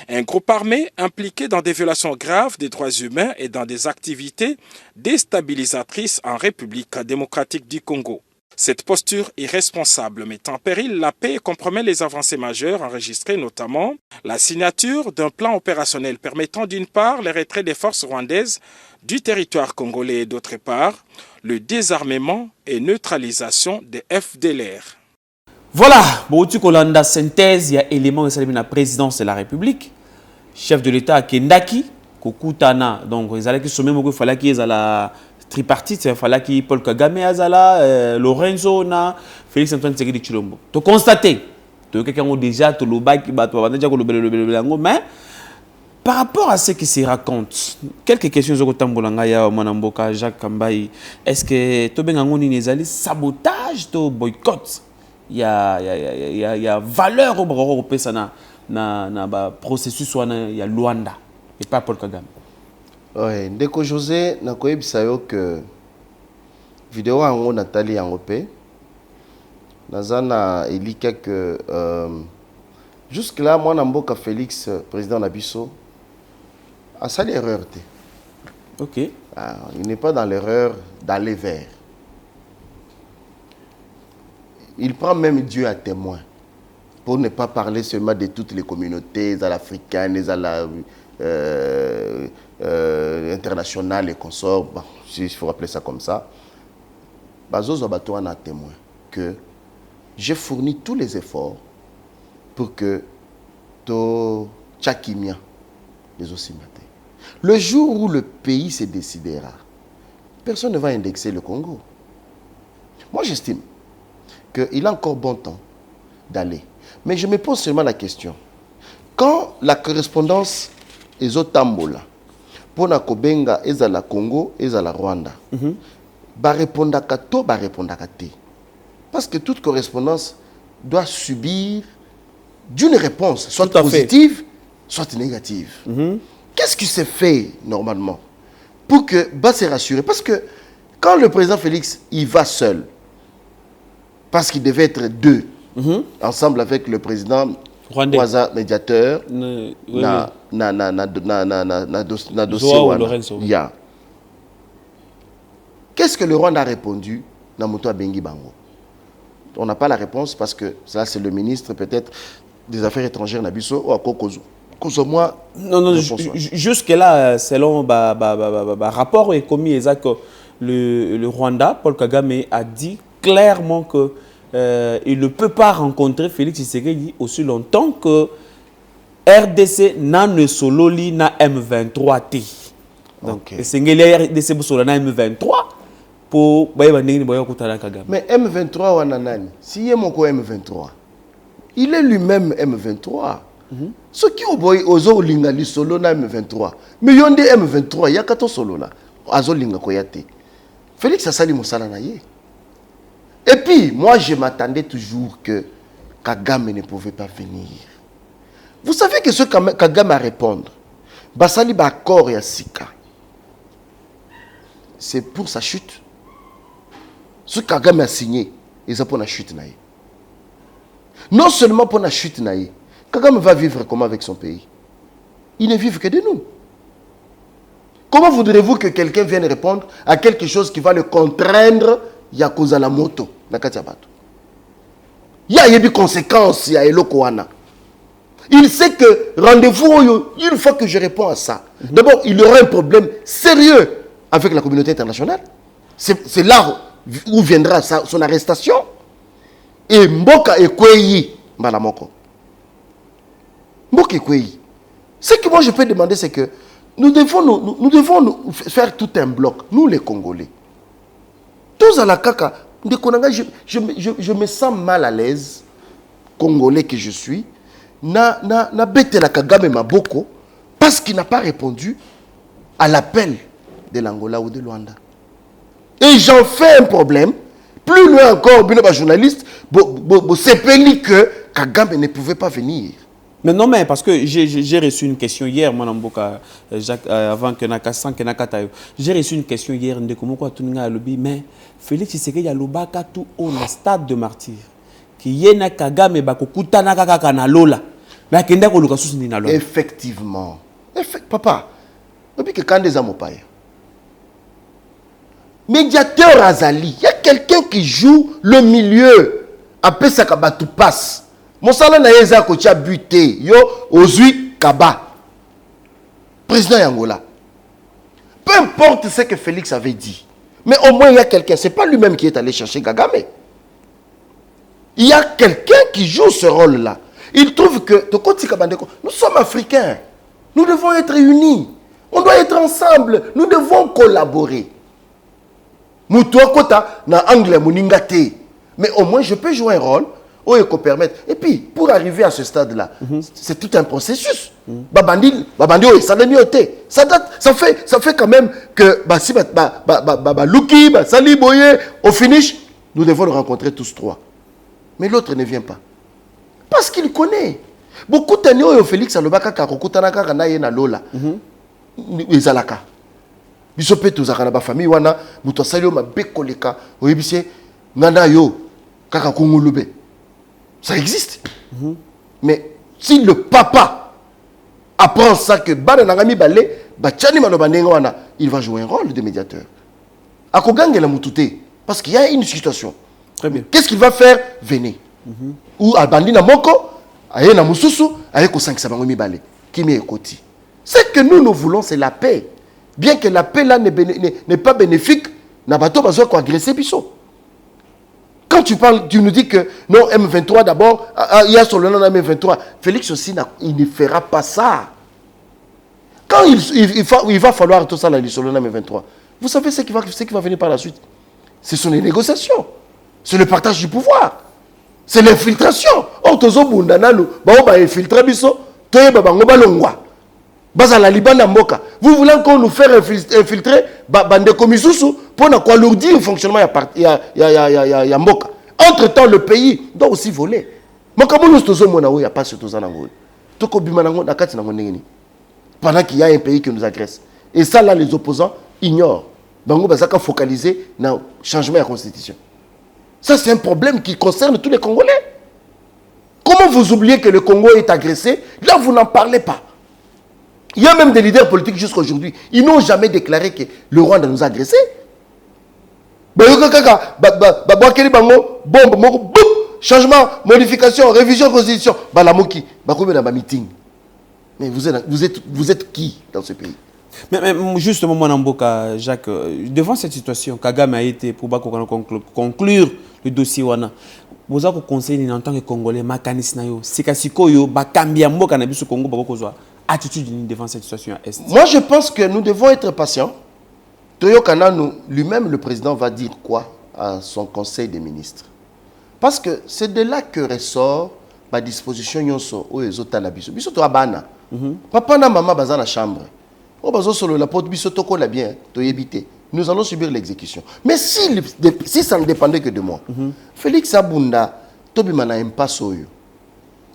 un groupe armé impliqué dans des violations graves des droits humains et dans des activités déstabilisatrices en République démocratique du Congo. Cette posture irresponsable met en péril la paix et compromet les avancées majeures enregistrées, notamment la signature d'un plan opérationnel permettant d'une part le retrait des forces rwandaises du territoire congolais et d'autre part le désarmement et neutralisation des FDLR. Voilà, Bouti Kolanda synthèse, il y a élément de la présidence de la République, chef de l'État Kendaki, Kokutana, donc ils allaient qui sommet, il fallait qu'ils aient la tripartite, il fallait qu'il Paul Kagame Azala, Lorenzo na Félix Antoine Tshisekedi Tshilombo. Tu constates, tu quelqu'un déjà tu le bac, mais par rapport à ce qui se raconte, quelques questions au Tambolanga ya Manamboka Jacques Kambaï, est-ce que tu ben ngoni nezali sabotage to boycott? Il y a valeur au européen ça na processus wana ya Luanda et pas Paul Kagame. Oui, ndeko José nakoyebisa yo que vidéo yango Nathalie yango pe nazana elika que jusque là moi Mboka Félix président Nabiso a ça l'erreur. OK. Il n'est pas dans l'erreur d'aller vers. Il prend même Dieu à témoin pour ne pas parler seulement de toutes les communautés africaines, internationales et consorts, bon, il faut appeler ça comme ça. Bazozo Batouana a témoin que j'ai fourni tous les efforts pour que to Tchakimia les Ossimate. Le jour où le pays se décidera, personne ne va indexer le Congo. Moi, j'estime qu'il a encore bon temps d'aller. Mais je me pose seulement la question. Quand la correspondance est au Tambola, pour na Kobenga, est à la Congo, est à la Rwanda, ba répondre à to, ba répondre à té. Parce que toute correspondance doit subir d'une réponse, soit positive, soit négative. Qu'est-ce qui s'est fait normalement pour que Bas se rassure? Parce que quand le président Félix il va seul, parce qu'il devait être deux, ensemble avec le président Rwanda médiateur, na dossier. Qu'est-ce que le Rwanda a répondu dans Moto Bengi Bango? On n'a pas la réponse parce que ça c'est le ministre peut-être des Affaires étrangères Nabiso ou à Kokozo. Non, jusque-là, selon rapport et commis exact, le Rwanda, Paul Kagame, a dit clairement que il ne peut pas rencontrer Félix Tshisekedi aussi longtemps que RDC n'a ne solo li na M23 T. Donc, c'est RDC solo na M23 pour Kagame. Mais M23 wananani, si il est mon M23, il est lui-même M23. Ce qui est ozo linga li solo na M23. Mais yonde M23, il y a 14 solo là. Azo linga koyate. Félix Asali Moussala na ye. Et puis, moi, je m'attendais toujours que Kagame ne pouvait pas venir. Vous savez que ce que Kagame a répondre, Basali Bakor et Sika, c'est pour sa chute. Ce que Kagame a signé, c'est pour la chute. Non seulement pour la chute, Kagame va vivre comment avec son pays? Il ne vit que de nous. Comment voudrez-vous que quelqu'un vienne répondre à quelque chose qui va le contraindre? Il y a cause à la moto. Il y a des conséquences. Il y a Elokoana. Il sait que rendez-vous, une fois que je réponds à ça, d'abord, il y aura un problème sérieux avec la communauté internationale. C'est là où viendra son arrestation. Et Mboka Ekweyi, Malamoko. Mboka Ekweyi. Ce que moi je peux demander, c'est que nous devons nous faire tout un bloc, nous les Congolais. Tous à la caca, je me sens mal à l'aise, Congolais que je suis, na bête la Kagame Maboko, parce qu'il n'a pas répondu à l'appel de l'Angola ou de Luanda. Et j'en fais un problème. Plus loin encore, les journalistes, c'est pénible que Kagame ne pouvait pas venir. Mais non, mais parce que j'ai reçu une question hier, moi, Jacques, avant que Nakatayo. J'ai reçu une question hier, mais Félix Tshisekedi a lobaka tout au stade de martyr. Qui yena Kagame bakokuta nakaka na lola. Mais akenda ko luka susi na lola. Effectivement. Papa, depuis que quand des amopaya. Médiateur Azali, il y a quelqu'un qui joue le milieu. Après ça, tout passe. Mon salaire n'a pas été buté. Yo, Ozui Kaba. Président Angola. Peu importe ce que Félix avait dit. Mais au moins, il y a quelqu'un. Ce n'est pas lui-même qui est allé chercher Kagame. Il y a quelqu'un qui joue ce rôle-là. Il trouve que nous sommes africains. Nous devons être unis. On doit être ensemble. Nous devons collaborer. Moutoua Kota na anglais Muningate. Mais au moins, je peux jouer un rôle. Permettre. Et puis, pour arriver à ce stade-là, c'est tout un processus. Babandi, ça fait quand même que Luki, Sali Boye, au finish, nous devons le rencontrer tous trois. Mais l'autre ne vient pas. Parce qu'il connaît. Beaucoup de gens, Félix Alobaka, Karokutanaka, Kanaye, Lola. Izalaka. Bisope, Tuzakana, ma famille, Wana, Mutosalio, ma Bekoleka, Oebise, Nana Yo, Kakakungulube. Ça existe. Mais si le papa apprend ça que il va jouer un rôle de médiateur. Parce qu'il y a une situation. Très bien. Qu'est-ce qu'il va faire? Venez. Ou à Bandina Moko, à Yena Moussousou, à Yeko 5 Sabangomi Balé. Qui m'est écouté. Ce que nous voulons, c'est la paix. Bien que la paix là n'est pas bénéfique, Nabato Bazo ko agresser Bisso. Quand tu parles, tu nous dis que non, M23 d'abord, il y a sur le nom de M23. Félix aussi, il ne fera pas ça. Quand il va falloir tout ça là, sur le nom de M23, vous savez ce qui va venir par la suite? Ce sont les négociations. C'est le partage du pouvoir. C'est l'infiltration. Or, tous les gens qui infiltré Bisso, tous les gens Bazala Liban Mboka. Vous voulez qu'on nous fasse infiltrer Bande Komisusu pour nous alourdir le fonctionnement de Mboka. Entre-temps, le pays doit aussi voler. Mais comment nous il n'y a pas ce tout ça dans le pendant qu'il y a un pays qui nous agresse. Et ça, là, les opposants ignorent. Bango Bazaka focalisé dans le changement de la constitution. Ça, c'est un problème qui concerne tous les Congolais. Comment vous oubliez que le Congo est agressé? Là, vous n'en parlez pas. Il y a même des leaders politiques jusqu'à aujourd'hui. Ils n'ont jamais déclaré que le Rwanda nous a agressés. Changement, modification, révision de la constitution. Mais vous êtes qui dans ce pays? Mais justement, mon Mboka, Jacques, devant cette situation, Kagame a été pour conclure le dossier Wana. Vous avez conseillé en tant que Congolais, Makanisnayo, Sikasikoyo, Bakambia Mboka na biso Congo Bakokozwa, attitude devant cette situation à Est. Moi, je pense que nous devons être patients. Toyo Kananu, lui-même, le président, va dire quoi à son conseil des ministres? Parce que c'est de là que ressort ma disposition yonso o ezota la biso. Biso to abana. Papa na maman baza na chambre. O bazo solo la porte biso toko la bien, to yebité. Nous allons subir l'exécution. Mais si ça ne dépendait que de moi, Félix Abunda, Tobi mana impasse oyo.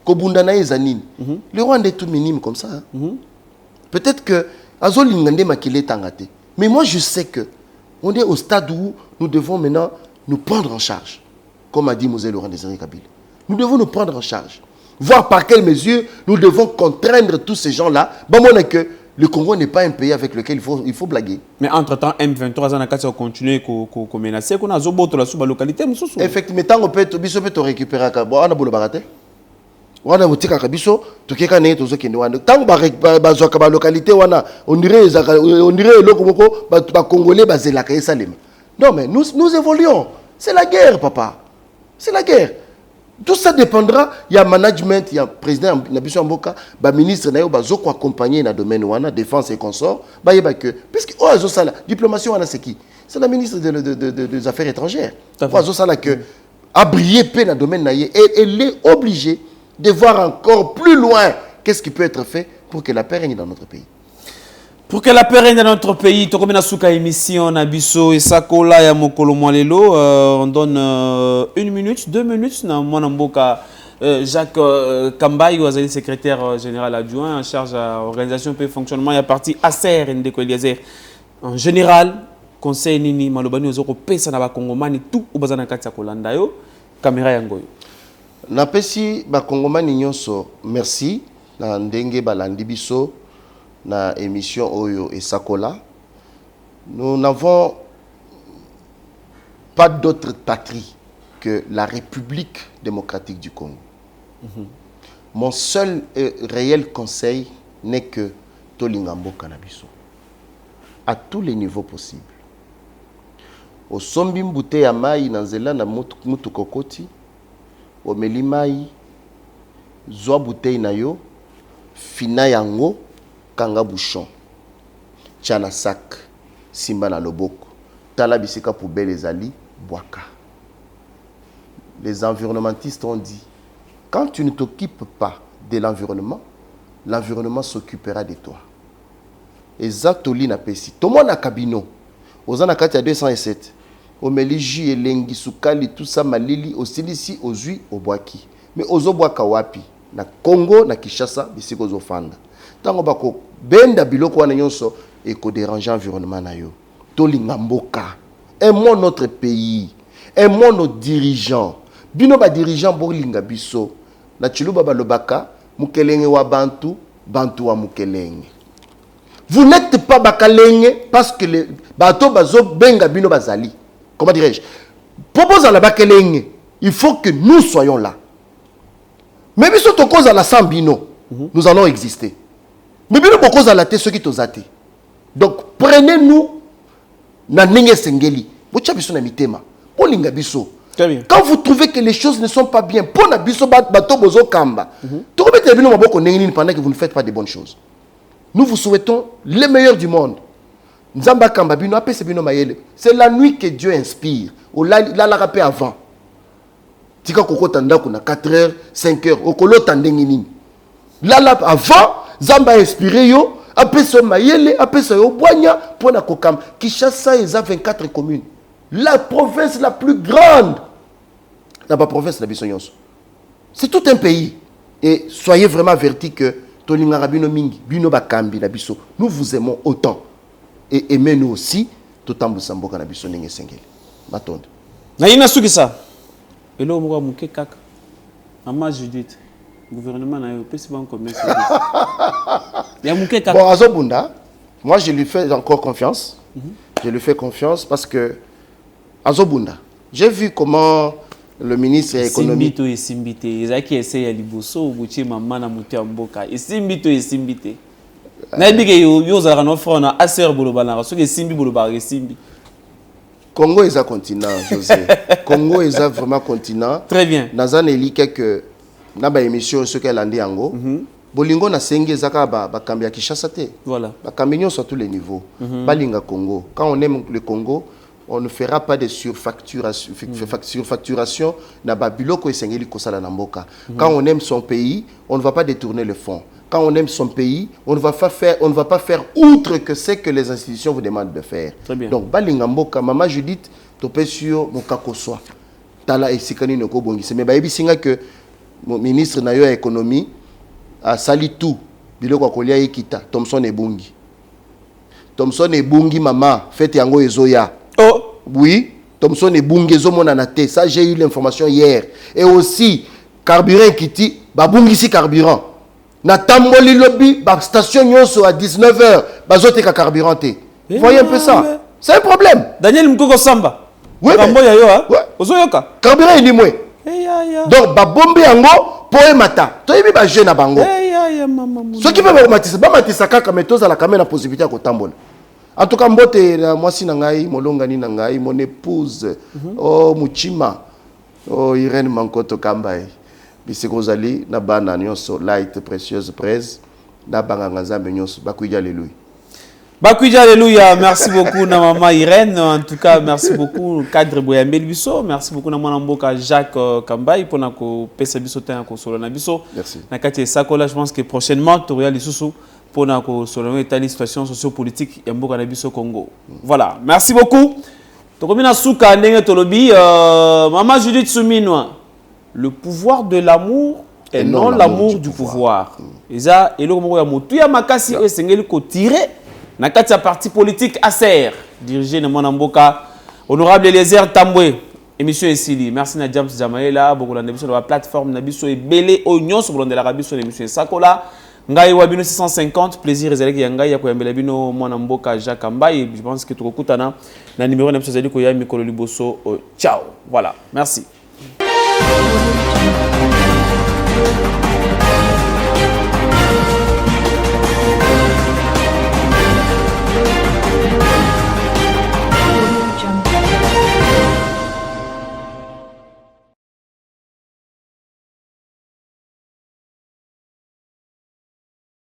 Kobunda na ezanine. Le Rwanda est tout minime comme ça. Peut-être que Azol Ngande Makile Tangate. Mais moi je sais que on est au stade où nous devons maintenant nous prendre en charge. Comme a dit Mosé Laurent Désiré Kabila. Nous devons nous prendre en charge. Voir par quelles mesures nous devons contraindre tous ces gens-là. Bon, moi, que le Congo n'est pas un pays avec lequel il faut blaguer. Mais entre-temps, M23 a continué à menacer. On a zoboto la localité. Effectivement, tant qu'on peut récupérer, on a beau le barater. On a boutique à Biso, tout qui est né, tout ce qui est né. Tant que la localité, on dirait le Congolais basé la Salem. Non, mais nous évoluons. C'est la guerre, papa. C'est la guerre. Tout ça dépendra. Il y a management, il y a président Nabiso Mboka, le ministre Nayo Bazoko accompagné dans le domaine de défense et consorts. Puisque la diplomatie, c'est qui? C'est la ministre des Affaires étrangères. A brillé dans le domaine et elle est obligée de voir encore plus loin qu'est-ce qui peut être fait pour que la paix règne dans notre pays. Pour que la paix règne dans notre pays, émission Nabiso et Sakola ya Mokolo Mwalelo, on donne 1 minute, 2 minutes na Mwanamboka Jacques Kambayi, le secrétaire général adjoint en charge de l'organisation et fonctionnement, il y a parti ACR Ndeko Eliezer. En général, conseil nini malobani ozoko pesa na ba Kongomani tout ubazana kati ya kolanda yo caméra yango. Na pesi ba Kongomani nyonso merci na ndenge balandi biso na émission Oyo et Sakola. Nous n'avons pas d'autre patrie que la République démocratique du Congo. Mon seul et réel conseil n'est que Tolingambo Kanabiso. À tous les niveaux possibles. Au sombi mbute ya mai na nzela na mutu kokoti, au meli mai, zwa bouteille na yo, fina yango, kanga bouchon, tchana sac, simba na loboko, tala bisika poubelle ezali, boaka. Les environnementistes ont dit, quand tu ne t'occupes pas de l'environnement, l'environnement s'occupera de toi. Exactoli na pesi. Tomo na kabino, ozana kati ya 207, omeliji elengi sukali tout ça malili osilisi ozui obwaki. Mais ozo bwaka wapi? Na Congo na Kinshasa bisiko ozofanda. Tango bako benda biloko wana nyonso et ko déranger environnement na yo. Tolinga mboka. Aimons notre pays. Aimons nos dirigeants. Bino ba dirigeant bolinga biso. Na chiluba balobaka mukelenge wa bantu, bantu wa mukelenge. Vous n'êtes pas bakalenge parce que les bateaux bazo benga bino bazali. Comment dirais-je? Propose à la bakalenge. Il faut que nous soyons là. Mais si on cause à la sambino, nous allons exister. Mais bien on cause à la té ceux qui t'osate. Donc prenez-nous na ninge sengeli. Bocha biso na mitema. Bolinga biso. Quand vous trouvez que les choses ne sont pas bien, pour na biso bateau bozo kamba. Tout remettez bino maboko nengini pendant que vous ne faites pas de bonnes choses. Nous vous souhaitons le meilleur du monde. C'est la nuit que Dieu inspire. La rappé avant. Tika koko tanda kuna 4h, 5h. Okolo tandengini. Là avant, Zamba inspiré yo. Après ce mayele, après ce yo boigna pour na kokam. Kinshasa ils ont 24 communes. La province la plus grande. La province de Bissonyos. C'est tout un pays. Et soyez vraiment avertis que nous vous aimons autant. Et aimez-nous aussi. Tout en vous amboka na biso nenge sengeli. Matonde. Na ina sukisa. Elo mwa muke kaka. Mama Judith. Gouvernement na yo pesi ban commerce. Ya muke kaka. Bon Azobunda, moi je lui fais encore confiance. Je lui fais confiance parce que Azobunda, j'ai vu comment le ministre économique. Simbito et Simbité. Ils ont essayé à liboso, Bouchi, maman, na mouté en boka. Et Simbito et Simbité. Naibike yo za kana front na aser boloba na so ke simbi boloba ke simbi. Congo est un continent, José. Congo est vraiment continent. Très bien. Nazan eli quelques na ba émission ce qu'elle andi yango. Bolingo na senge zaka ba kambia Kinshasa te. Voilà. Ba kambinyo sur tous les niveaux. Balinga Congo. Quand on aime le Congo, on ne fera pas de surfacturation na babiloko esengeli kosala na mboka. Quand on aime son pays, on ne va pas détourner le fonds. Quand on aime son pays, on ne va pas faire outre que ce que les institutions vous demandent de faire. Très bien. Donc balinga mboka Maman Judith topé sur mokako soi. Tala esikani noko bongisi mais bayebi singa que mon ministre na yo ya économie a sali tout biloko kolia ekita Thomson ebungi. Thomson ebungi mama fête yango ezoya. Oh oui, Thomson ebungi ezomona na te. Ça j'ai eu l'information hier. Et aussi carburant kiti babungisi carburant. Na tamboli lobby ba station nyonso à 19h bazote ka carburant te. Voyez un peu ça. C'est un problème. Daniel Mkoko Samba. Oui. Kambo ya yo hein. Ouais. Ozoyoka. Carburant elimwe. Donc ba bombe yango poe mata. Toyebi ba jeune na bango. Mama. Ce qui veut matisa ba matisa kaka metoza la kamena possibilité ko tambola. En tout cas mbote moi si na ngai molongani na ngai mon épouse oh Muchima oh Irène Mankoto Kambai. Bisekozali na bana nyonso light précieuse presse na banganga nzambe nyonso bakuija alléluia. Bakuija alléluia, merci beaucoup na maman Irène, en tout cas merci beaucoup cadre Boyambel biso, merci beaucoup na mwana mboka Jacques Kambai pour na ko pesa biso tan ko solo na biso. Merci. Na kati sakola je pense que prochainement Toriel lisusu pour na ko solo état situation socio-politique ya mboka na biso Congo. Voilà, merci beaucoup. Tokomina suka ndenge tolobi maman Judith Souminwa. Le pouvoir de l'amour et non l'amour du pouvoir. Et ça, et le moment où il y a makasi et sengeli ko tirer na kati ya parti politique ACR dirigé na Mwanamboka honorable Eliezer Tambwe émission esili. Merci na James Jamaela beaucoup la émission de la plateforme na biso ebele oignon sur de la rabiso l'émission Sakola ngai wabino 650 plaisir ezalaki ya ngai ya koyambela bino Mwanamboka Jacques Kambai. Je pense que tokokutana na numéro na biso ezali ko ya mikolo liboso. Ciao. Voilà, merci. Thank you.